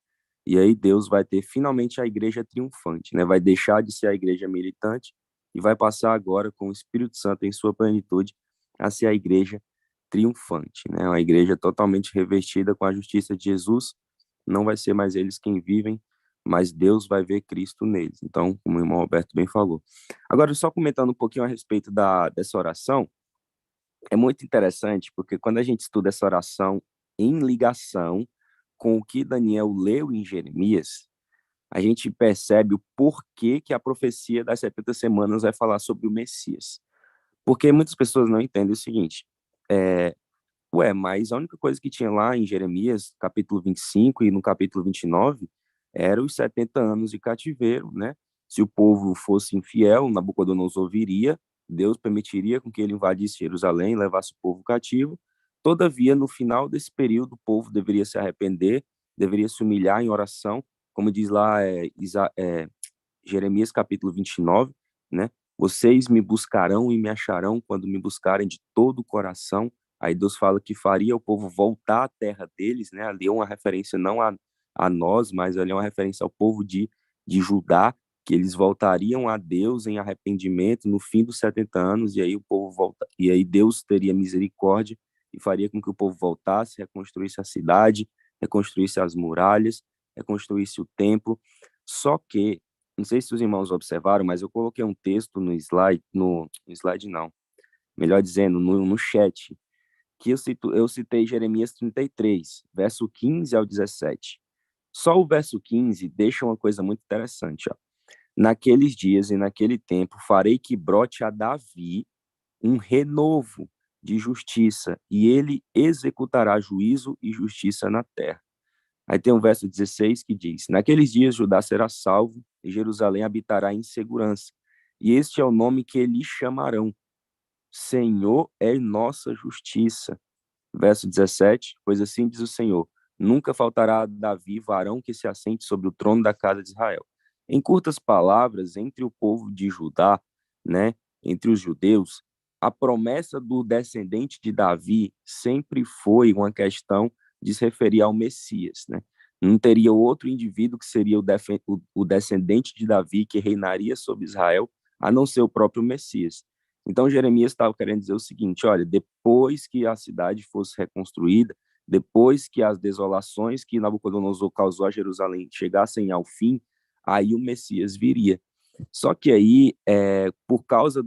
e aí Deus vai ter finalmente a igreja triunfante, né? Vai deixar de ser a igreja militante e vai passar agora com o Espírito Santo em sua plenitude a ser a igreja triunfante, né? Uma igreja totalmente revestida com a justiça de Jesus, não vai ser mais eles quem vivem, mas Deus vai ver Cristo neles. Então, como o irmão Roberto bem falou. Agora, só comentando um pouquinho a respeito dessa oração, é muito interessante, porque quando a gente estuda essa oração em ligação com o que Daniel leu em Jeremias, a gente percebe o porquê que a profecia das 70 semanas vai falar sobre o Messias. Porque muitas pessoas não entendem o seguinte, mas a única coisa que tinha lá em Jeremias, capítulo 25 e no capítulo 29, eram os 70 anos de cativeiro, né? Se o povo fosse infiel, Nabucodonosor viria, Deus permitiria com que ele invadisse Jerusalém, levasse o povo cativo. Todavia, no final desse período, o povo deveria se arrepender, deveria se humilhar em oração, como diz lá Jeremias capítulo 29, né? Vocês me buscarão e me acharão quando me buscarem de todo o coração. Aí Deus fala que faria o povo voltar à terra deles, né? Ali é uma referência não a nós, mas ali é uma referência ao povo de Judá, que eles voltariam a Deus em arrependimento no fim dos 70 anos, e aí o povo volta, e aí Deus teria misericórdia e faria com que o povo voltasse, reconstruísse a cidade, reconstruísse as muralhas, reconstruísse o templo. Só que, não sei se os irmãos observaram, mas eu coloquei um texto no slide, no slide não, melhor dizendo, no chat, que eu citei Jeremias 33, verso 15 ao 17. Só o verso 15 deixa uma coisa muito interessante. Ó. Naqueles dias e naquele tempo farei que brote a Davi um renovo de justiça, e ele executará juízo e justiça na terra. Aí tem o verso 16 que diz: Naqueles dias Judá será salvo e Jerusalém habitará em segurança. E este é o nome que eles chamarão: Senhor é nossa justiça. Verso 17: Pois assim diz o Senhor: Nunca faltará a Davi varão que se assente sobre o trono da casa de Israel. Em curtas palavras, entre o povo de Judá, né, entre os judeus, a promessa do descendente de Davi sempre foi uma questão de se referir ao Messias, né? Não teria outro indivíduo que seria o descendente de Davi que reinaria sobre Israel, a não ser o próprio Messias. Então, Jeremias estava querendo dizer o seguinte: olha, depois que a cidade fosse reconstruída, depois que as desolações que Nabucodonosor causou a Jerusalém chegassem ao fim, aí o Messias viria. Só que aí, por causa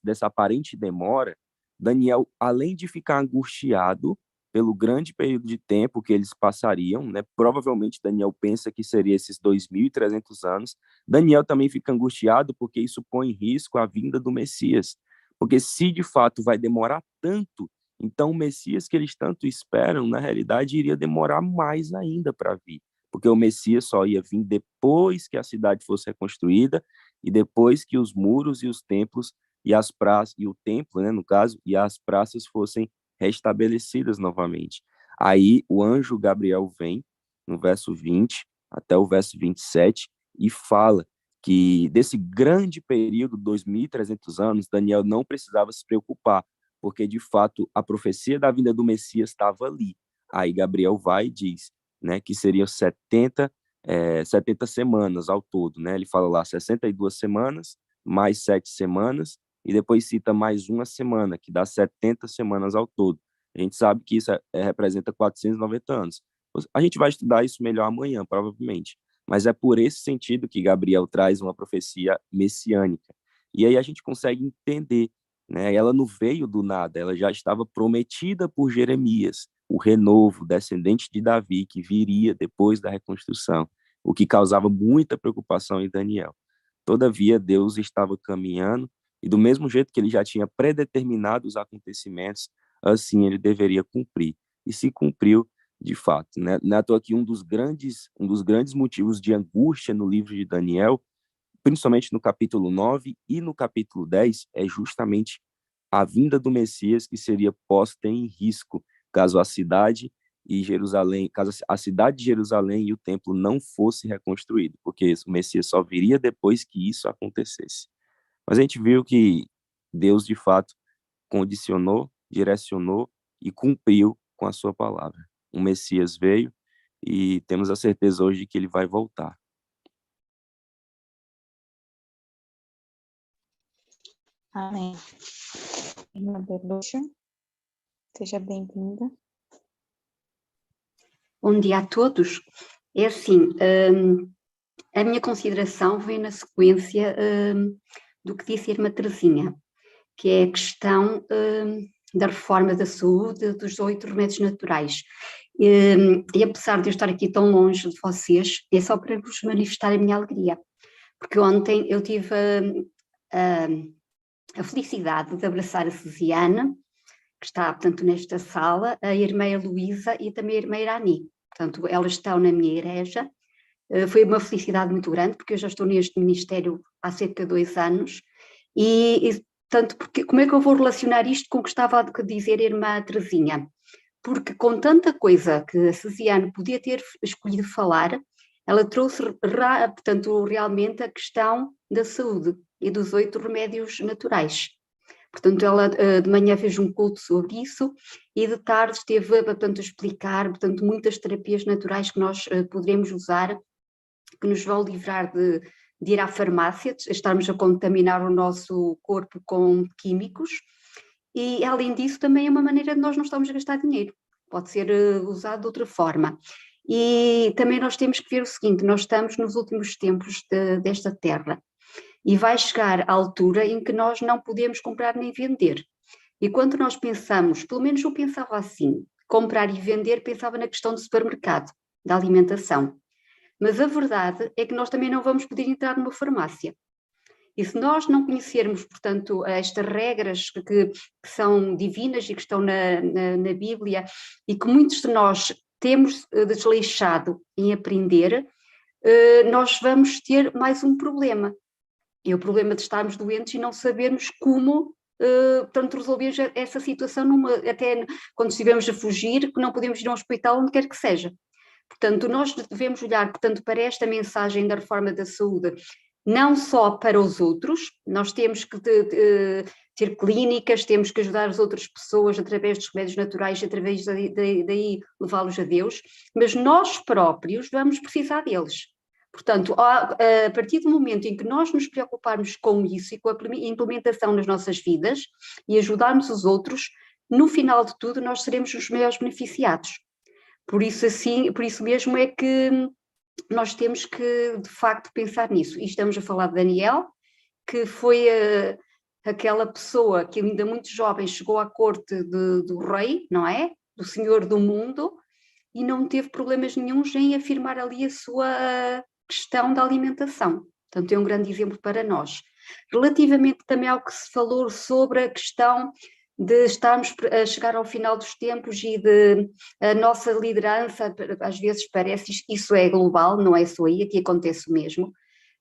dessa aparente demora, Daniel, além de ficar angustiado pelo grande período de tempo que eles passariam, né, provavelmente Daniel pensa que seria esses 2.300 anos, Daniel também fica angustiado porque isso põe em risco a vinda do Messias. Porque se de fato vai demorar tanto, então o Messias que eles tanto esperam, na realidade, iria demorar mais ainda para vir. Porque o Messias só ia vir depois que a cidade fosse reconstruída e depois que os muros e os templos e as praças, e o templo, né, no caso, e as praças fossem restabelecidas novamente. Aí o anjo Gabriel vem, no verso 20 até o verso 27, e fala que desse grande período, 2.300 anos, Daniel não precisava se preocupar, porque de fato a profecia da vinda do Messias estava ali. Aí Gabriel vai e diz, né, que seriam 70 semanas ao todo, né? Ele fala lá 62 semanas, mais 7 semanas, e depois cita mais uma semana, que dá 70 semanas ao todo. A gente sabe que isso representa 490 anos. A gente vai estudar isso melhor amanhã, provavelmente. Mas é por esse sentido que Gabriel traz uma profecia messiânica. E aí a gente consegue entender, né? Ela não veio do nada, ela já estava prometida por Jeremias, o renovo, descendente de Davi, que viria depois da reconstrução, o que causava muita preocupação em Daniel. Todavia, Deus estava caminhando, e do mesmo jeito que ele já tinha predeterminado os acontecimentos, assim ele deveria cumprir. E se cumpriu de fato, né? Não é à toa que um dos grandes motivos de angústia no livro de Daniel, principalmente no capítulo 9 e no capítulo 10, é justamente a vinda do Messias que seria posta em risco, caso a cidade e Jerusalém, caso a cidade de Jerusalém e o templo não fosse reconstruído, porque o Messias só viria depois que isso acontecesse. Mas a gente viu que Deus, de fato, condicionou, direcionou e cumpriu com a sua palavra. O Messias veio e temos a certeza hoje de que ele vai voltar. Amém. Irmã Beluxa, seja bem-vinda. Bom dia a todos. É assim, a minha consideração vem na sequência do que disse a irmã Teresinha, que é a questão da reforma da saúde dos 8 remédios naturais. E apesar de eu estar aqui tão longe de vocês, é só para vos manifestar a minha alegria, porque ontem eu tive a felicidade de abraçar a Cesiana, que está, portanto, nesta sala, a irmã Luísa e também a irmã Irani. Portanto, elas estão na minha igreja. Foi uma felicidade muito grande, porque eu já estou neste ministério há cerca de 2 anos, portanto, como é que eu vou relacionar isto com o que estava a dizer a irmã Teresinha? Porque com tanta coisa que a Cesiana podia ter escolhido falar, ela trouxe, portanto, realmente a questão da saúde e dos 8 remédios naturais. Portanto, ela de manhã fez um culto sobre isso e de tarde esteve, portanto, a explicar, portanto, muitas terapias naturais que nós poderemos usar, que nos vão livrar de ir à farmácia, de estarmos a contaminar o nosso corpo com químicos. E, além disso, também é uma maneira de nós não estarmos a gastar dinheiro. Pode ser usado de outra forma. E também nós temos que ver o seguinte, nós estamos nos últimos tempos desta terra. E vai chegar a altura em que nós não podemos comprar nem vender. E quando nós pensamos, pelo menos eu pensava assim, comprar e vender, pensava na questão do supermercado, da alimentação. Mas a verdade é que nós também não vamos poder entrar numa farmácia. E se nós não conhecermos, portanto, estas regras que são divinas e que estão na Bíblia e que muitos de nós temos desleixado em aprender, nós vamos ter mais um problema. É o problema de estarmos doentes e não sabermos como, portanto, resolver essa situação, até quando estivemos a fugir, que não podemos ir a um hospital, onde quer que seja. Portanto, nós devemos olhar, portanto, para esta mensagem da reforma da saúde, não só para os outros, nós temos que ter clínicas, temos que ajudar as outras pessoas através dos remédios naturais, através daí levá-los a Deus, mas nós próprios vamos precisar deles. Portanto, a partir do momento em que nós nos preocuparmos com isso e com a implementação nas nossas vidas e ajudarmos os outros, no final de tudo nós seremos os maiores beneficiados. Por isso mesmo é que nós temos que, de facto, pensar nisso. E estamos a falar de Daniel, que foi aquela pessoa que ainda muito jovem chegou à corte do rei, não é? Do senhor do mundo, e não teve problemas nenhuns em afirmar ali a sua questão da alimentação. Portanto, é um grande exemplo para nós. Relativamente também ao que se falou sobre a questão de estarmos a chegar ao final dos tempos e de a nossa liderança, às vezes parece, isso é global, não é só aí, aqui acontece o mesmo.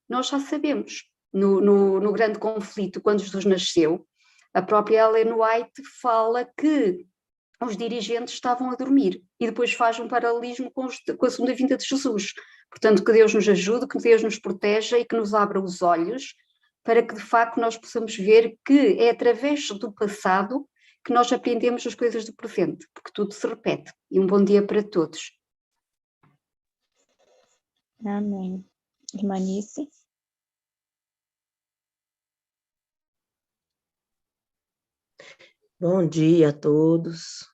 Nós já sabemos, no grande conflito, quando Jesus nasceu, a própria Ellen White fala que os dirigentes estavam a dormir e depois faz um paralelismo com a segunda vinda de Jesus. Portanto, que Deus nos ajude, que Deus nos proteja e que nos abra os olhos para que de facto nós possamos ver que é através do passado que nós aprendemos as coisas do presente, porque tudo se repete. E um bom dia para todos. Amém. Irmã Nice. Bom dia a todos.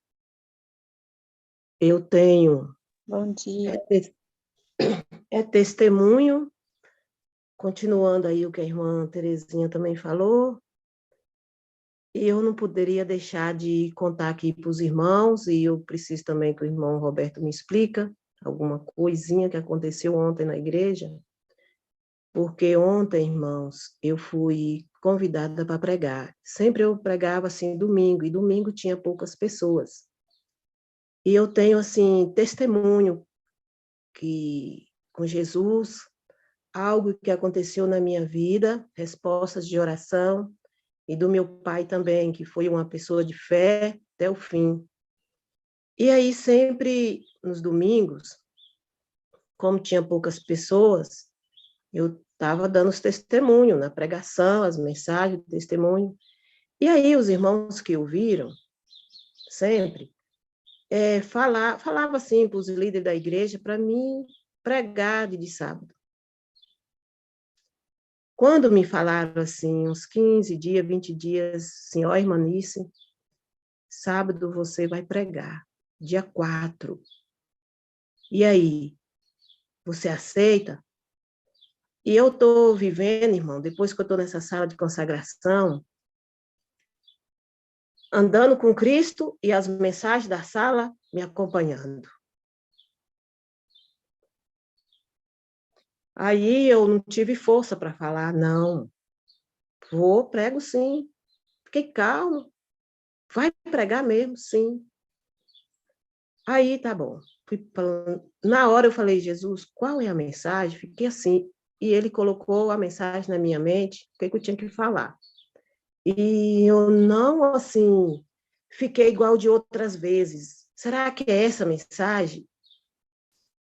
Eu tenho Bom dia. Testemunho, continuando aí o que a irmã Teresinha também falou, e eu não poderia deixar de contar aqui para os irmãos, e eu preciso também que o irmão Roberto me explica alguma coisinha que aconteceu ontem na igreja, porque ontem, irmãos, eu fui convidada para pregar. Sempre eu pregava assim domingo, e domingo tinha poucas pessoas. E eu tenho assim testemunho que com Jesus, algo que aconteceu na minha vida, respostas de oração, e do meu pai também, que foi uma pessoa de fé até o fim. E aí, sempre nos domingos, como tinha poucas pessoas, eu estava dando os testemunhos na pregação, as mensagens, o testemunho. E aí, os irmãos que ouviram, sempre, falava assim para os líderes da igreja, para mim pregar de sábado. Quando me falaram assim, uns 15 dias, 20 dias, assim, ó, irmanice, sábado você vai pregar, dia 4. E aí, você aceita? E eu estou vivendo, irmão, depois que eu estou nessa sala de consagração, andando com Cristo e as mensagens da sala me acompanhando. Aí eu não tive força para falar, não, prego sim. Fiquei calmo, vai pregar mesmo, sim. Aí, tá bom. Na hora eu falei, Jesus, qual é a mensagem? Fiquei assim, e ele colocou a mensagem na minha mente, o que eu tinha que falar. E eu não, assim, fiquei igual de outras vezes. Será que é essa a mensagem?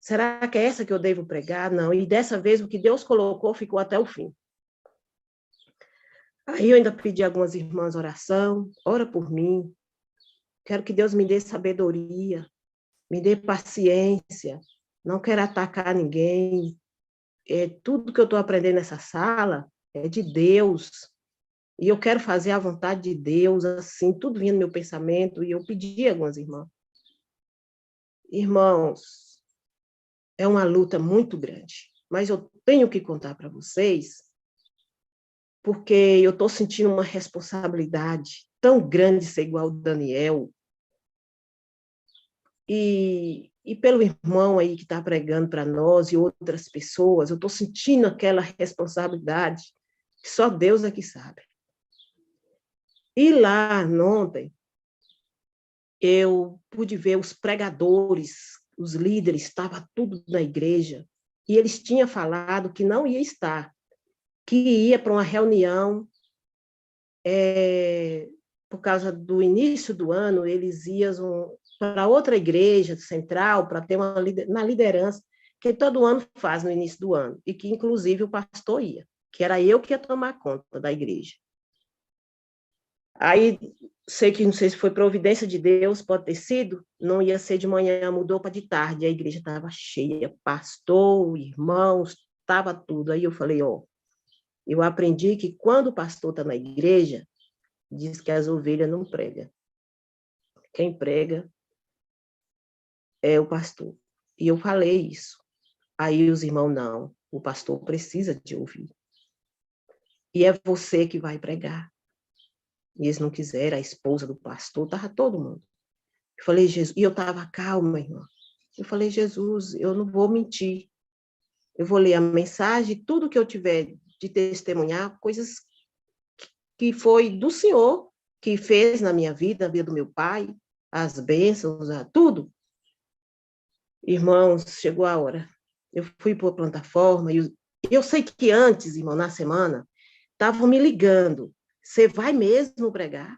Será que é essa que eu devo pregar? Não. E dessa vez o que Deus colocou ficou até o fim. Aí eu ainda pedi a algumas irmãs oração, ora por mim. Quero que Deus me dê sabedoria, me dê paciência. Não quero atacar ninguém. Tudo que eu estou aprendendo nessa sala é de Deus. E eu quero fazer a vontade de Deus, assim, tudo vinha no meu pensamento. E eu pedi a algumas irmãs. Irmãos, é uma luta muito grande. Mas eu tenho que contar para vocês, porque eu estou sentindo uma responsabilidade tão grande ser igual o Daniel. E pelo irmão aí que está pregando para nós e outras pessoas, eu estou sentindo aquela responsabilidade que só Deus é que sabe. E lá ontem, eu pude ver os pregadores, os líderes, estava tudo na igreja, e eles tinham falado que não ia estar, que ia para uma reunião, por causa do início do ano, eles iam para outra igreja central, para ter na liderança, que todo ano faz no início do ano, e que inclusive o pastor ia, que era eu que ia tomar conta da igreja. Aí, não sei se foi providência de Deus, pode ter sido, não ia ser de manhã, mudou para de tarde, a igreja estava cheia, pastor, irmãos, estava tudo. Aí eu falei, eu aprendi que quando o pastor está na igreja, diz que as ovelhas não pregam. Quem prega é o pastor. E eu falei isso. Aí os irmãos, não, o pastor precisa de ouvir. E é você que vai pregar. E eles não quiseram, a esposa do pastor, estava todo mundo. Eu falei, Jesus, e eu estava calma, irmã. Eu falei, Jesus, eu não vou mentir. Eu vou ler a mensagem, tudo que eu tiver de testemunhar, coisas que foi do Senhor, que fez na minha vida, na vida do meu pai, as bênçãos, tudo. Irmãos, chegou a hora. Eu fui para a plataforma, e eu sei que antes, irmão, na semana, estavam me ligando. Você vai mesmo pregar?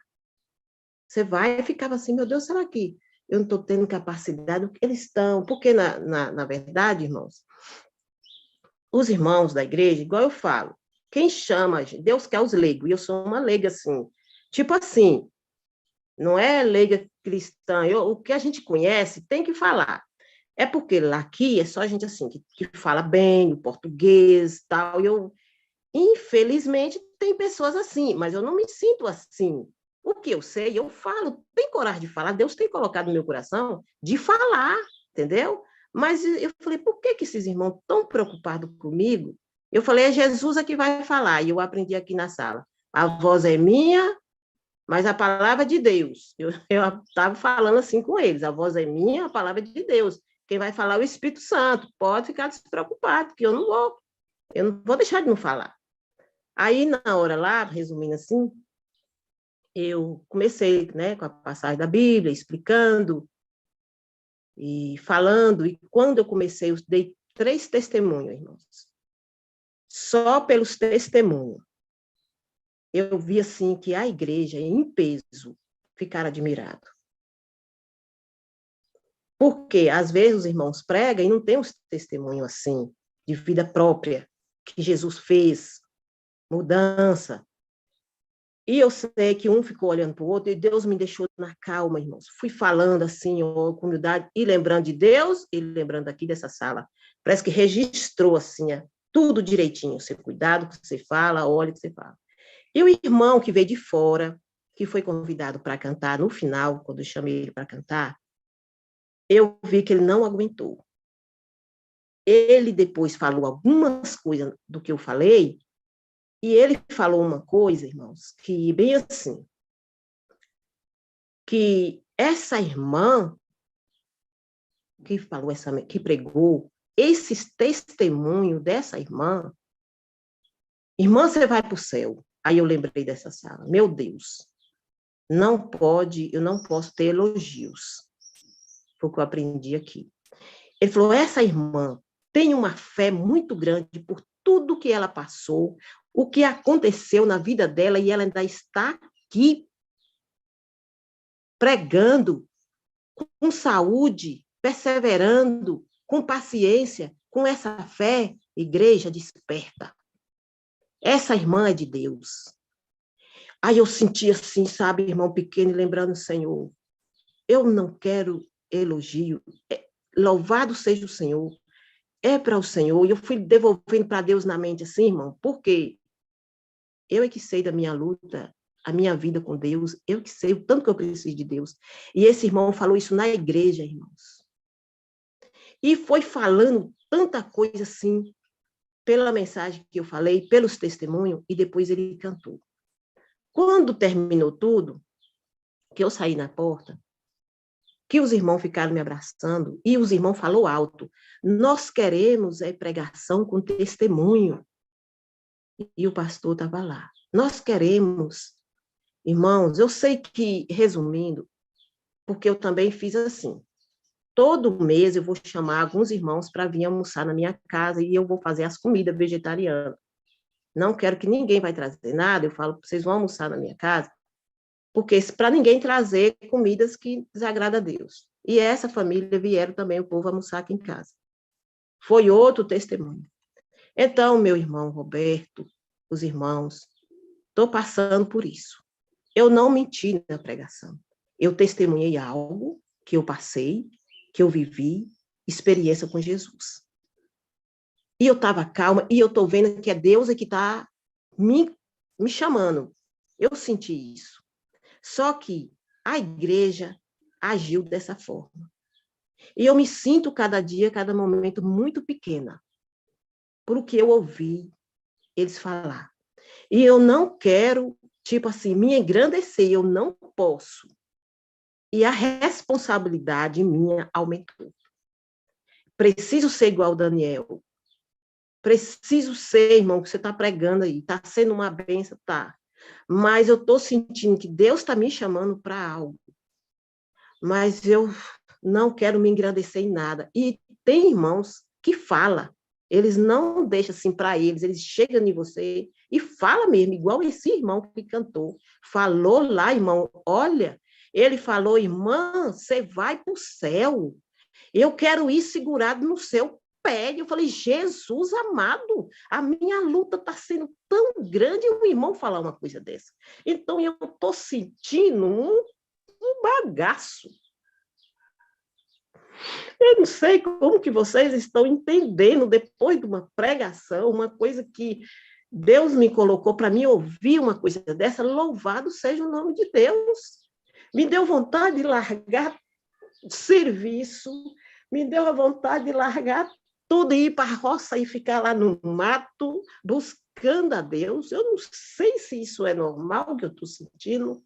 Você vai? E ficava assim, meu Deus, será que eu não estou tendo capacidade? Eles estão, porque na verdade, irmãos, os irmãos da igreja, igual eu falo, quem chama, Deus quer os leigos, e eu sou uma leiga assim, tipo assim, não é leiga cristã, o que a gente conhece tem que falar. É porque lá aqui é só gente assim, que fala bem o português tal, e eu, infelizmente, tem pessoas assim, mas eu não me sinto assim. O que eu sei, eu falo, tenho coragem de falar, Deus tem colocado no meu coração de falar, entendeu? Mas eu falei, por que esses irmãos estão preocupados comigo? Eu falei, é Jesus que vai falar, e eu aprendi aqui na sala. A voz é minha, mas a palavra é de Deus. Eu estava falando assim com eles, a voz é minha, a palavra é de Deus. Quem vai falar é o Espírito Santo. Pode ficar despreocupado, que eu não vou deixar de não falar. Aí, na hora lá, resumindo assim, eu comecei, né, com a passagem da Bíblia, explicando e falando, e quando eu comecei, eu dei 3 testemunhos, irmãos. Só pelos testemunhos, eu vi, assim, que a igreja, em peso, ficaram admirados. Porque, às vezes, os irmãos pregam e não tem um testemunho assim, de vida própria, que Jesus fez, mudança. E eu sei que um ficou olhando para o outro, e Deus me deixou na calma, irmãos. Fui falando assim, ó, com humildade, e lembrando de Deus, e lembrando aqui dessa sala. Parece que registrou, assim, tudo direitinho. Você cuidado com o que você fala, olha o que você fala. E o irmão que veio de fora, que foi convidado para cantar, no final, quando eu chamei ele para cantar, eu vi que ele não aguentou. Ele depois falou algumas coisas do que eu falei, e ele falou uma coisa, irmãos, que bem assim, que essa irmã que falou, que pregou, esse testemunho dessa irmã, você vai para o céu. Aí eu lembrei dessa sala, meu Deus, eu não posso ter elogios, foi o que eu aprendi aqui. Ele falou, essa irmã tem uma fé muito grande por tudo que ela passou, o que aconteceu na vida dela, e ela ainda está aqui pregando com saúde, perseverando, com paciência, com essa fé. Igreja, desperta. Essa irmã é de Deus. Aí eu senti assim, sabe, irmão pequeno, lembrando o Senhor, eu não quero elogio, louvado seja o Senhor, é para o Senhor, e eu fui devolvendo para Deus na mente assim, irmão, porque eu é que sei da minha luta, a minha vida com Deus, eu que sei o tanto que eu preciso de Deus. E esse irmão falou isso na igreja, irmãos. E foi falando tanta coisa assim, pela mensagem que eu falei, pelos testemunhos, e depois ele cantou. Quando terminou tudo, que eu saí na porta, que os irmãos ficaram me abraçando, e os irmãos falou alto, nós queremos pregação com testemunho. E o pastor estava lá. Nós queremos, irmãos, eu sei que, resumindo, porque eu também fiz assim, todo mês eu vou chamar alguns irmãos para vir almoçar na minha casa e eu vou fazer as comidas vegetarianas. Não quero que ninguém vai trazer nada, eu falo, vocês vão almoçar na minha casa, porque para ninguém trazer comidas que desagradam a Deus. E essa família vieram também, o povo almoçar aqui em casa. Foi outro testemunho. Então, meu irmão Roberto, os irmãos, estou passando por isso. Eu não menti na pregação. Eu testemunhei algo que eu passei, que eu vivi, experiência com Jesus. E eu estava calma, e eu estou vendo que é Deus que está me chamando. Eu senti isso. Só que a igreja agiu dessa forma. E eu me sinto cada dia, cada momento muito pequena, por que eu ouvi eles falar. E eu não quero, tipo assim, me engrandecer, eu não posso. E a responsabilidade minha aumentou. Preciso ser igual Daniel. Preciso ser, irmão, que você está pregando aí, está sendo uma bênção, tá. Mas eu estou sentindo que Deus está me chamando para algo. Mas eu não quero me engrandecer em nada. E tem irmãos que falam, eles não deixam assim para eles chegam em você e falam mesmo, igual esse irmão que cantou. Falou lá, irmão, olha, ele falou, irmã, você vai para o céu. Eu quero ir segurado no seu pé. Eu falei, Jesus amado, a minha luta está sendo tão grande, e o irmão falar uma coisa dessa. Então, eu estou sentindo um bagaço. Eu não sei como que vocês estão entendendo, depois de uma pregação, uma coisa que Deus me colocou para mim ouvir uma coisa dessa, louvado seja o nome de Deus. Me deu vontade de largar o serviço, me deu a vontade de largar tudo e ir para a roça e ficar lá no mato, buscando a Deus. Eu não sei se isso é normal, que eu estou sentindo,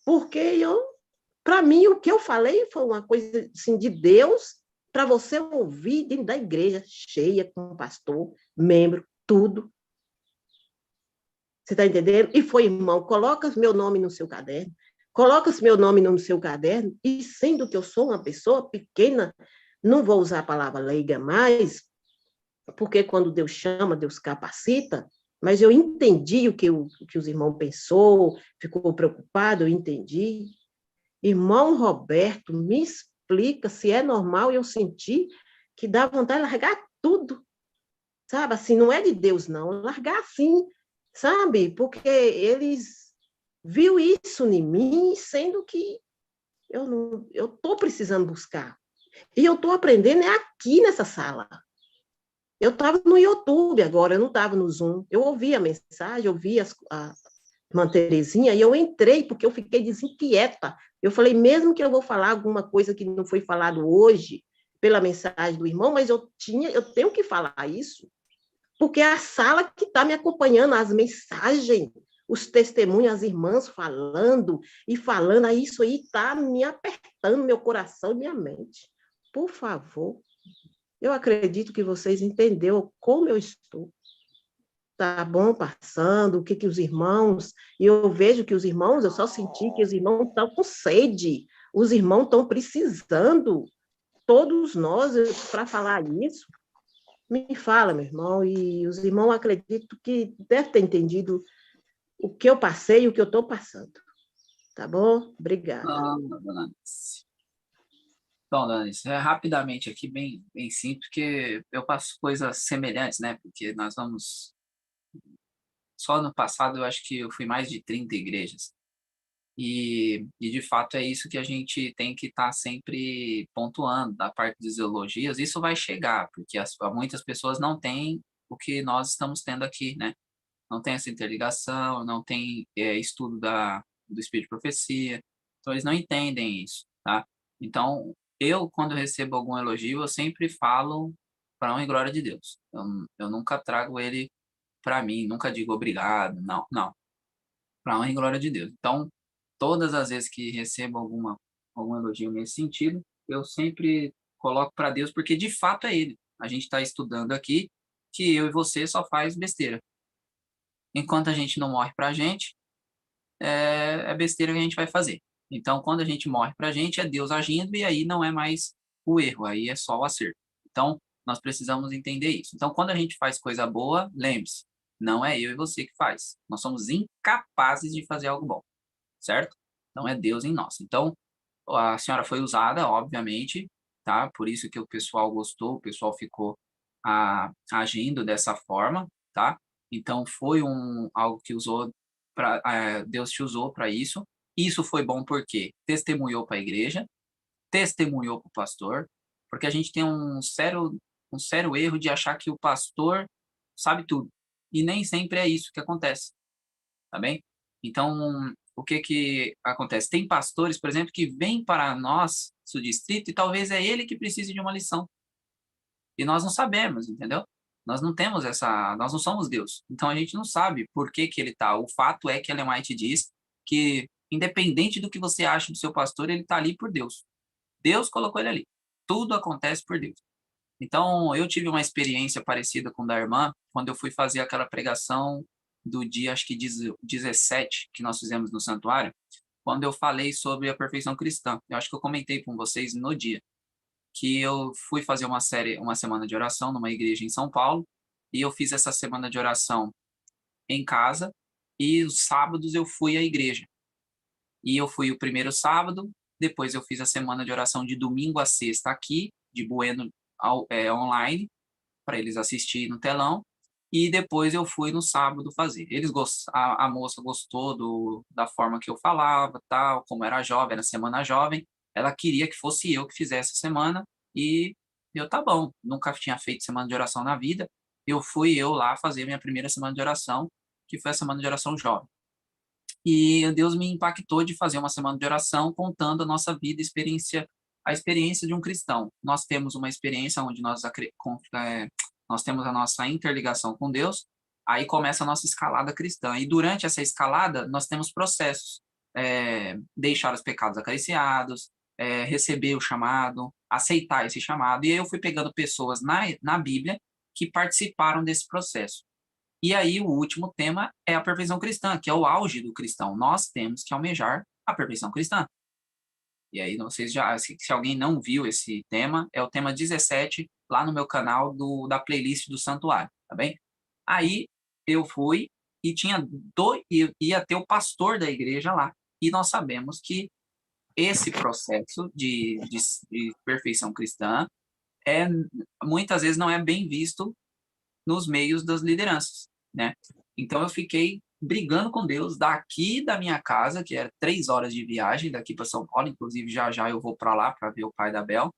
porque para mim, o que eu falei foi uma coisa assim, de Deus, para você ouvir dentro da igreja, cheia, com pastor, membro, tudo. Você está entendendo? E foi, irmão, coloca meu nome no seu caderno, coloca meu nome no seu caderno, e sendo que eu sou uma pessoa pequena, não vou usar a palavra leiga mais, porque quando Deus chama, Deus capacita, mas eu entendi o que os irmãos pensou, ficou preocupado, eu entendi. Irmão Roberto, me explica se é normal eu sentir que dá vontade de largar tudo, sabe? Assim, não é de Deus, não. Largar assim, sabe? Porque eles viu isso em mim, sendo que eu estou precisando buscar. E eu estou aprendendo aqui nessa sala. Eu estava no YouTube agora, eu não estava no Zoom. Eu ouvi a mensagem, eu ouvi a irmã Terezinha, e eu entrei porque eu fiquei desinquieta. Eu falei, mesmo que eu vou falar alguma coisa que não foi falado hoje, pela mensagem do irmão, mas eu tenho que falar isso, porque é a sala que está me acompanhando, as mensagens, os testemunhos, as irmãs falando, aí isso aí está me apertando meu coração e minha mente. Por favor, eu acredito que vocês entenderam como eu estou. Tá bom, passando, o que os irmãos... E eu vejo que os irmãos, eu só senti que os irmãos estão com sede, os irmãos estão precisando, todos nós, para falar isso. Me fala, meu irmão, e os irmãos acredito que devem ter entendido o que eu passei e o que eu estou passando. Tá bom? Obrigada. Dona Anice. Bom, dona Anice, rapidamente aqui, bem simples, porque eu passo coisas semelhantes, né? Porque nós vamos... Só no passado, eu acho que eu fui mais de 30 igrejas. E de fato, é isso que a gente tem que estar sempre pontuando, da parte das ideologias. Isso vai chegar, porque muitas pessoas não têm o que nós estamos tendo aqui, né? Não tem essa interligação, não tem estudo do Espírito de Profecia, então eles não entendem isso, tá? Então, quando eu recebo algum elogio, eu sempre falo para honra e glória de Deus. Eu nunca trago ele para mim, nunca digo obrigado, não, para honra e glória de Deus. Então, todas as vezes que recebo algum elogio nesse sentido, eu sempre coloco para Deus, porque de fato é Ele. A gente está estudando aqui que eu e você só faz besteira. Enquanto a gente não morre para a gente, é besteira que a gente vai fazer. Então, quando a gente morre para a gente, é Deus agindo, e aí não é mais o erro, aí é só o acerto. Então, nós precisamos entender isso. Então, quando a gente faz coisa boa, lembre-se, não é eu e você que faz. Nós somos incapazes de fazer algo bom, certo? Então, é Deus em nós. Então, a senhora foi usada, obviamente, tá? Por isso que o pessoal gostou, o pessoal ficou agindo dessa forma, tá? Então, foi algo que Deus te usou para isso. Isso foi bom porque testemunhou para a igreja, testemunhou para o pastor, porque a gente tem um sério erro de achar que o pastor sabe tudo. E nem sempre é isso que acontece, tá bem? Então, o que acontece? Tem pastores, por exemplo, que vêm para nós, do distrito, e talvez é ele que precise de uma lição. E nós não sabemos, entendeu? Nós não temos nós não somos Deus. Então a gente não sabe por que ele está. O fato é que Ellen White diz que, independente do que você acha do seu pastor, ele está ali por Deus. Deus colocou ele ali. Tudo acontece por Deus. Então, eu tive uma experiência parecida com a da irmã, quando eu fui fazer aquela pregação do dia, acho que 17, que nós fizemos no santuário, quando eu falei sobre a perfeição cristã. Eu acho que eu comentei com vocês no dia que eu fui fazer uma semana de oração numa igreja em São Paulo, e eu fiz essa semana de oração em casa, e os sábados eu fui à igreja. E eu fui o primeiro sábado, depois eu fiz a semana de oração de domingo a sexta aqui, de Bueno online, para eles assistirem no telão, e depois eu fui no sábado fazer. A moça gostou da forma que eu falava, tal, como era jovem, era semana jovem, ela queria que fosse eu que fizesse a semana, e tá bom, nunca tinha feito semana de oração na vida, fui eu lá fazer minha primeira semana de oração, que foi a semana de oração jovem. E Deus me impactou de fazer uma semana de oração contando a nossa vida, a experiência de um cristão. Nós temos uma experiência onde nós temos a nossa interligação com Deus, aí começa a nossa escalada cristã. E durante essa escalada, nós temos processos. Deixar os pecados acariciados, receber o chamado, aceitar esse chamado. E aí eu fui pegando pessoas na Bíblia que participaram desse processo. E aí o último tema é a perfeição cristã, que é o auge do cristão. Nós temos que almejar a perfeição cristã. E aí, vocês se alguém não viu esse tema, é o tema 17, lá no meu canal da playlist do Santuário, tá bem? Aí eu fui e ia ter o pastor da igreja lá. E nós sabemos que esse processo de perfeição cristã muitas vezes não é bem visto nos meios das lideranças, né? Então eu fiquei brigando com Deus daqui da minha casa, que era 3 horas de viagem daqui para São Paulo, inclusive já já eu vou para lá para ver o pai da Bel.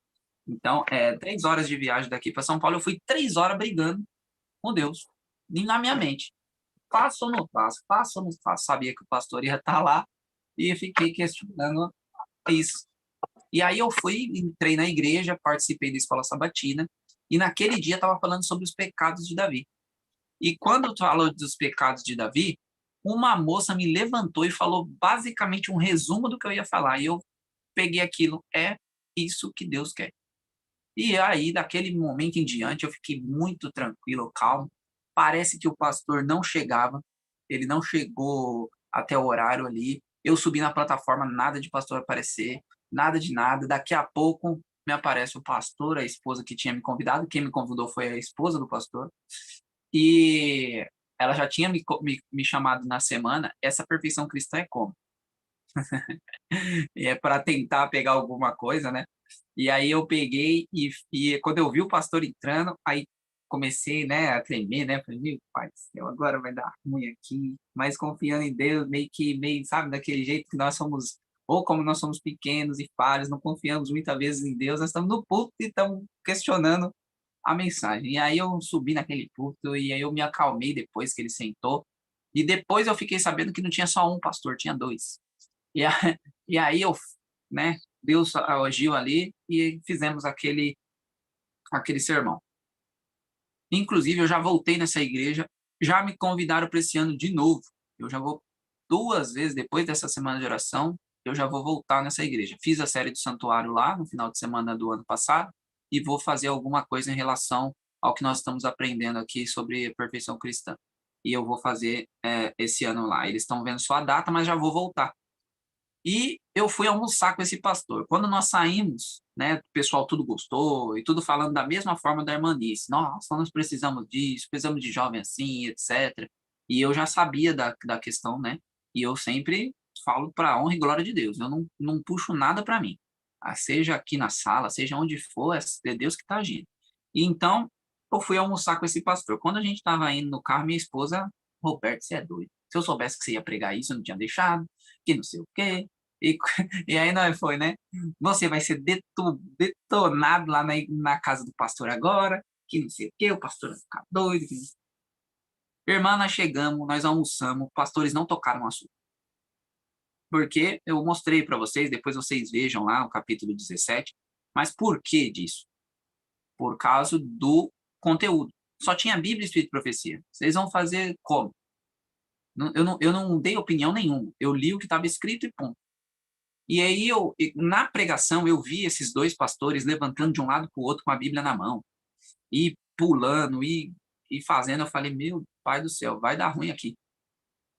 Então, 3 horas de viagem daqui para São Paulo, eu fui 3 horas brigando com Deus, e na minha mente. Faço ou não faço? Faço ou não faço? Sabia que o pastor ia estar lá e fiquei questionando isso. E aí eu fui, entrei na igreja, participei da escola sabatina, e naquele dia estava falando sobre os pecados de Davi. E quando falou dos pecados de Davi, uma moça me levantou e falou basicamente um resumo do que eu ia falar. E eu peguei aquilo, é isso que Deus quer. E aí, daquele momento em diante, eu fiquei muito tranquilo, calmo. Parece que o pastor não chegava, ele não chegou até o horário ali. Eu subi na plataforma, nada de pastor aparecer, nada de nada. Daqui a pouco me aparece o pastor, a esposa que tinha me convidado. Quem me convidou foi a esposa do pastor. E ela já tinha me chamado na semana. Essa perfeição cristã é como? É para tentar pegar alguma coisa, né? E aí eu peguei e quando eu vi o pastor entrando, aí comecei, né, a tremer, né? Falei, meu pai do céu, agora vai dar ruim aqui. Mas confiando em Deus, meio, sabe, daquele jeito que nós somos, ou como nós somos pequenos e falhos, não confiamos muitas vezes em Deus, nós estamos no púlpito e estamos questionando a mensagem. E aí eu subi naquele púlpito e aí eu me acalmei depois que ele sentou. E depois eu fiquei sabendo que não tinha só um pastor, tinha 2. E, a, e aí eu, né, Deus agiu ali e fizemos aquele sermão. Inclusive, eu já voltei nessa igreja, já me convidaram para esse ano de novo. Eu já vou 2 vezes, depois dessa semana de oração, eu já vou voltar nessa igreja. Fiz a série do santuário lá, no final de semana do ano passado, e vou fazer alguma coisa em relação ao que nós estamos aprendendo aqui sobre perfeição cristã. E eu vou fazer esse ano lá. Eles estão vendo só a data, mas já vou voltar. E eu fui almoçar com esse pastor. Quando nós saímos, né, o pessoal tudo gostou, e tudo falando da mesma forma da irmanice. Nossa, nós precisamos disso, precisamos de jovem assim, etc. E eu já sabia da questão, né? E eu sempre falo para a honra e glória de Deus. Eu não puxo nada para mim. Seja aqui na sala, seja onde for, é Deus que está agindo. E então, eu fui almoçar com esse pastor. Quando a gente estava indo no carro, minha esposa, Roberto, você é doido. Se eu soubesse que você ia pregar isso, eu não tinha deixado, que não sei o quê. E, e aí nós foi, né? Você vai ser detonado lá na casa do pastor agora, que não sei o quê, o pastor vai ficar doido. Irmã, nós chegamos, nós almoçamos, pastores não tocaram no assunto. Porque eu mostrei para vocês, depois vocês vejam lá o capítulo 17, mas por que disso? Por causa do conteúdo. Só tinha Bíblia, Espírito e Profecia. Vocês vão fazer como? Eu não dei opinião nenhuma. Eu li o que estava escrito e ponto. E aí, na pregação, eu vi esses 2 pastores levantando de um lado para o outro com a Bíblia na mão, e pulando, e fazendo. Eu falei, meu pai do céu, vai dar ruim aqui.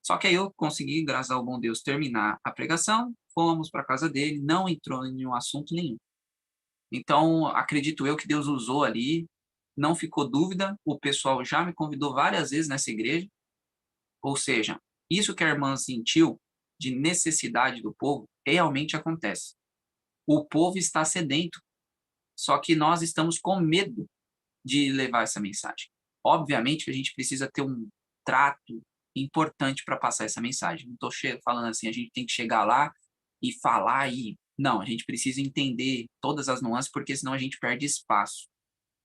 Só que aí eu consegui, graças ao bom Deus, terminar a pregação, fomos para a casa dele, não entrou em nenhum assunto nenhum. Então, acredito eu que Deus usou ali, não ficou dúvida, o pessoal já me convidou várias vezes nessa igreja, ou seja, isso que a irmã sentiu de necessidade do povo realmente acontece. O povo está sedento, só que nós estamos com medo de levar essa mensagem. Obviamente que a gente precisa ter um trato importante para passar essa mensagem. Não estou falando assim, a gente tem que chegar lá e falar e... Não, a gente precisa entender todas as nuances, porque senão a gente perde espaço.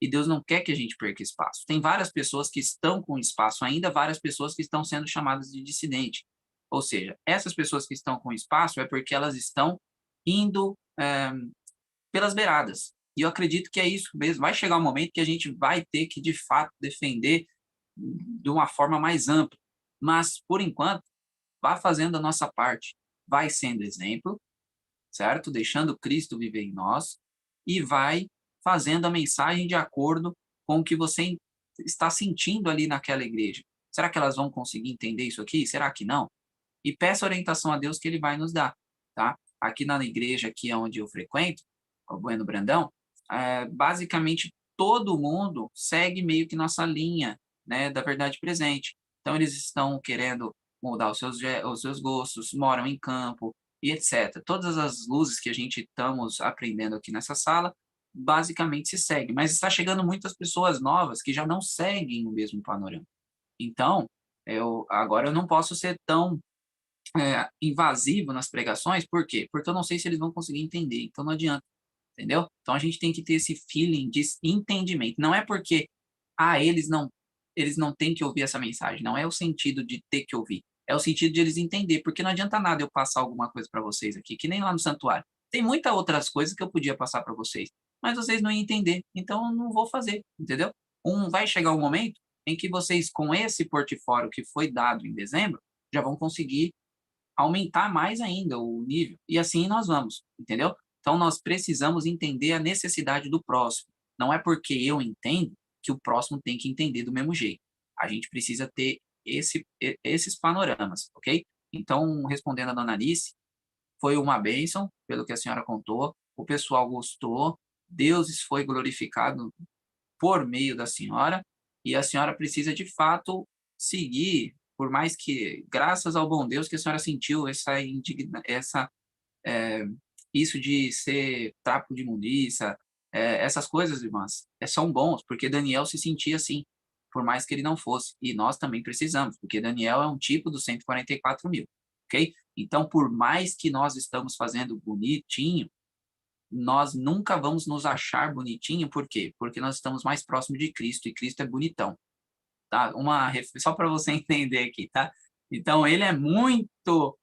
E Deus não quer que a gente perca espaço. Tem várias pessoas que estão com espaço ainda, várias pessoas que estão sendo chamadas de dissidente. Ou seja, essas pessoas que estão com espaço é porque elas estão indo pelas beiradas. E eu acredito que é isso mesmo. Vai chegar um momento que a gente vai ter que, de fato, defender de uma forma mais ampla. Mas, por enquanto, vá fazendo a nossa parte. Vai sendo exemplo, certo? Deixando Cristo viver em nós. E vai fazendo a mensagem de acordo com o que você está sentindo ali naquela igreja. Será que elas vão conseguir entender isso aqui? Será que não? E peça orientação a Deus que Ele vai nos dar, tá? Aqui na igreja, aqui onde eu frequento, o Bueno Brandão, basicamente todo mundo segue meio que nossa linha, né, da verdade presente. Então, eles estão querendo mudar os seus gostos, moram em campo, e etc. Todas as luzes que a gente estamos aprendendo aqui nessa sala, basicamente se segue, mas está chegando muitas pessoas novas que já não seguem o mesmo panorama. Então, agora eu não posso ser tão invasivo nas pregações, por quê? Porque eu não sei se eles vão conseguir entender, então não adianta, entendeu? Então a gente tem que ter esse feeling de entendimento, não é porque eles não têm que ouvir essa mensagem, não é o sentido de ter que ouvir, é o sentido de eles entender, porque não adianta nada eu passar alguma coisa para vocês aqui, que nem lá no santuário. Tem muitas outras coisas que eu podia passar para vocês, mas vocês não iam entender, então eu não vou fazer, entendeu? Vai chegar um momento em que vocês, com esse portfólio que foi dado em dezembro, já vão conseguir aumentar mais ainda o nível. E assim nós vamos, entendeu? Então nós precisamos entender a necessidade do próximo. Não é porque eu entendo que o próximo tem que entender do mesmo jeito. A gente precisa ter esses panoramas, ok? Então, respondendo a dona Alice, foi uma bênção, pelo que a senhora contou, o pessoal gostou, Deus foi glorificado por meio da senhora, e a senhora precisa, de fato, seguir, por mais que, graças ao bom Deus, que a senhora sentiu isso de ser trapo de imundícia, essas coisas, irmãs, são bons, porque Daniel se sentia assim, por mais que ele não fosse, e nós também precisamos, porque Daniel é um tipo dos 144 mil, ok? Então, por mais que nós estamos fazendo bonitinho, nós nunca vamos nos achar bonitinho, por quê? Porque nós estamos mais próximos de Cristo, e Cristo é bonitão, tá? Só para você entender aqui, tá? Então, ele é muito...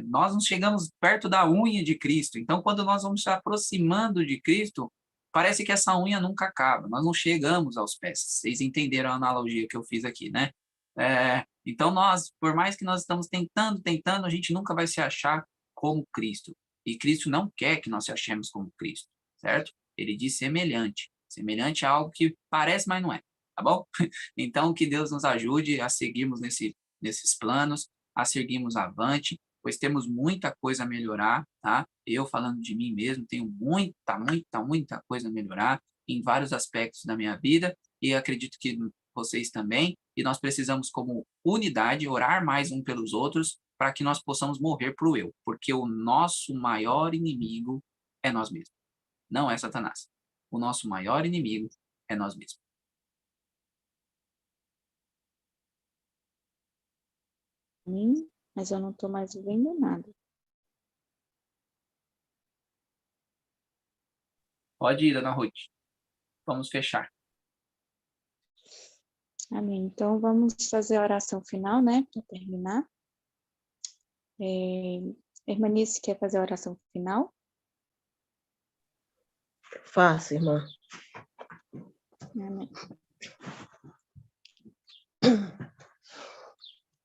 nós não chegamos perto da unha de Cristo, então, quando nós vamos se aproximando de Cristo, parece que essa unha nunca acaba, nós não chegamos aos pés. Vocês entenderam a analogia que eu fiz aqui, né? Então, por mais que nós estamos tentando, a gente nunca vai se achar como Cristo. E Cristo não quer que nós se achemos como Cristo, certo? Ele diz semelhante. Semelhante a algo que parece, mas não é, tá bom? Então, que Deus nos ajude a seguirmos nesses planos, a seguirmos avante, pois temos muita coisa a melhorar, tá? Eu, falando de mim mesmo, tenho muita coisa a melhorar em vários aspectos da minha vida, e acredito que vocês também, e nós precisamos, como unidade, orar mais um pelos outros, para que nós possamos morrer para o eu, porque o nosso maior inimigo é nós mesmos, não é Satanás. O nosso maior inimigo é nós mesmos. Mas eu não estou mais vendo nada. Pode ir, dona Ruth. Vamos fechar. Amém. Então, vamos fazer a oração final, né, para terminar. Irmanice, quer fazer a oração final? Faça, irmã. Amém.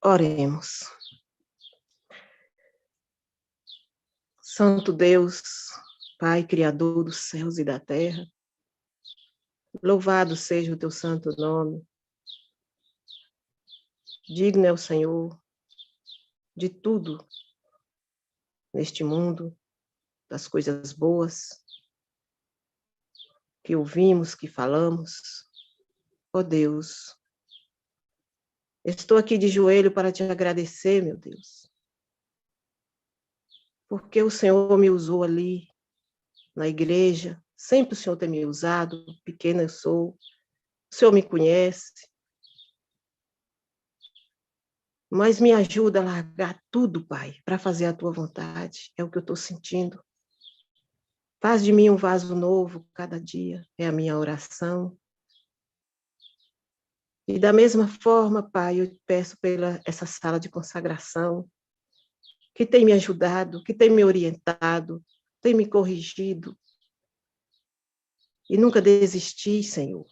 Oremos. Santo Deus, Pai Criador dos céus e da terra, louvado seja o teu santo nome. Digno é o Senhor de tudo neste mundo, das coisas boas que ouvimos, que falamos. Ó Deus, estou aqui de joelho para te agradecer, meu Deus, porque o Senhor me usou ali na igreja, sempre o Senhor tem me usado, pequena eu sou, o Senhor me conhece, mas me ajuda a largar tudo, Pai, para fazer a tua vontade, é o que eu estou sentindo. Faz de mim um vaso novo cada dia, é a minha oração. E da mesma forma, Pai, eu peço pela essa sala de consagração, que tem me ajudado, que tem me orientado, tem me corrigido. E nunca desisti, Senhor.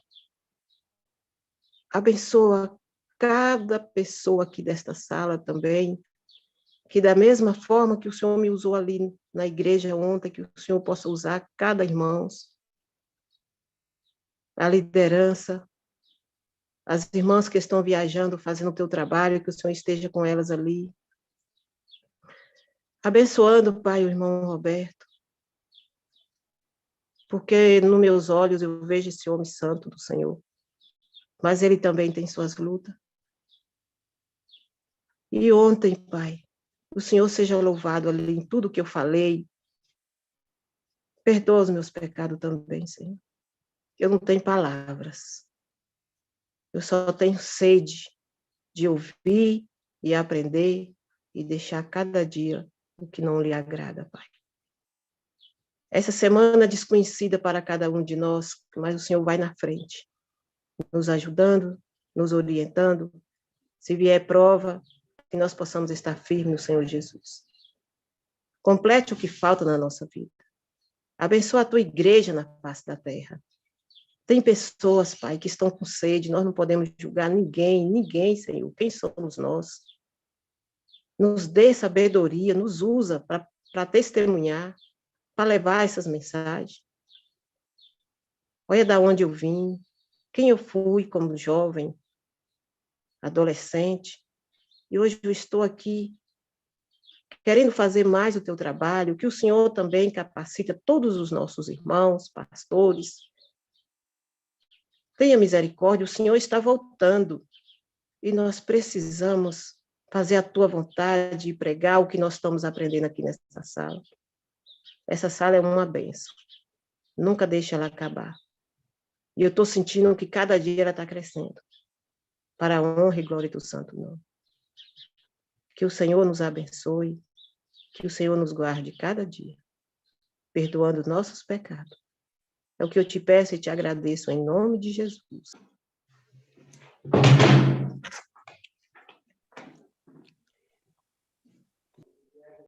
Abençoa cada pessoa aqui desta sala também, que da mesma forma que o Senhor me usou ali na igreja ontem, que o Senhor possa usar cada irmão, a liderança, as irmãs que estão viajando, fazendo o teu trabalho, que o Senhor esteja com elas ali. Abençoando, Pai, o irmão Roberto, porque nos meus olhos eu vejo esse homem santo do Senhor, mas ele também tem suas lutas. E ontem, Pai, O Senhor seja louvado ali em tudo que eu falei. Perdoa os meus pecados também, Senhor. Eu não tenho palavras. Eu só tenho sede de ouvir e aprender e deixar cada dia o que não lhe agrada, Pai. Essa semana desconhecida para cada um de nós, mas o Senhor vai na frente, nos ajudando, nos orientando. Se vier prova, que nós possamos estar firmes no Senhor Jesus. Complete o que falta na nossa vida. Abençoa a tua igreja na face da terra. Tem pessoas, Pai, que estão com sede, nós não podemos julgar ninguém, Senhor. Quem somos nós? Nos dê sabedoria, nos usa para testemunhar, para levar essas mensagens. Olha da onde eu vim, quem eu fui como jovem, adolescente, e hoje eu estou aqui querendo fazer mais o teu trabalho, que o Senhor também capacita todos os nossos irmãos, pastores. Tenha misericórdia, o Senhor está voltando e nós precisamos fazer a tua vontade e pregar o que nós estamos aprendendo aqui nessa sala. Essa sala é uma bênção. Nunca deixe ela acabar. E eu estou sentindo que cada dia ela está crescendo. Para a honra e glória do santo nome. Que o Senhor nos abençoe, que o Senhor nos guarde cada dia, perdoando nossos pecados. É o que eu te peço e te agradeço em nome de Jesus.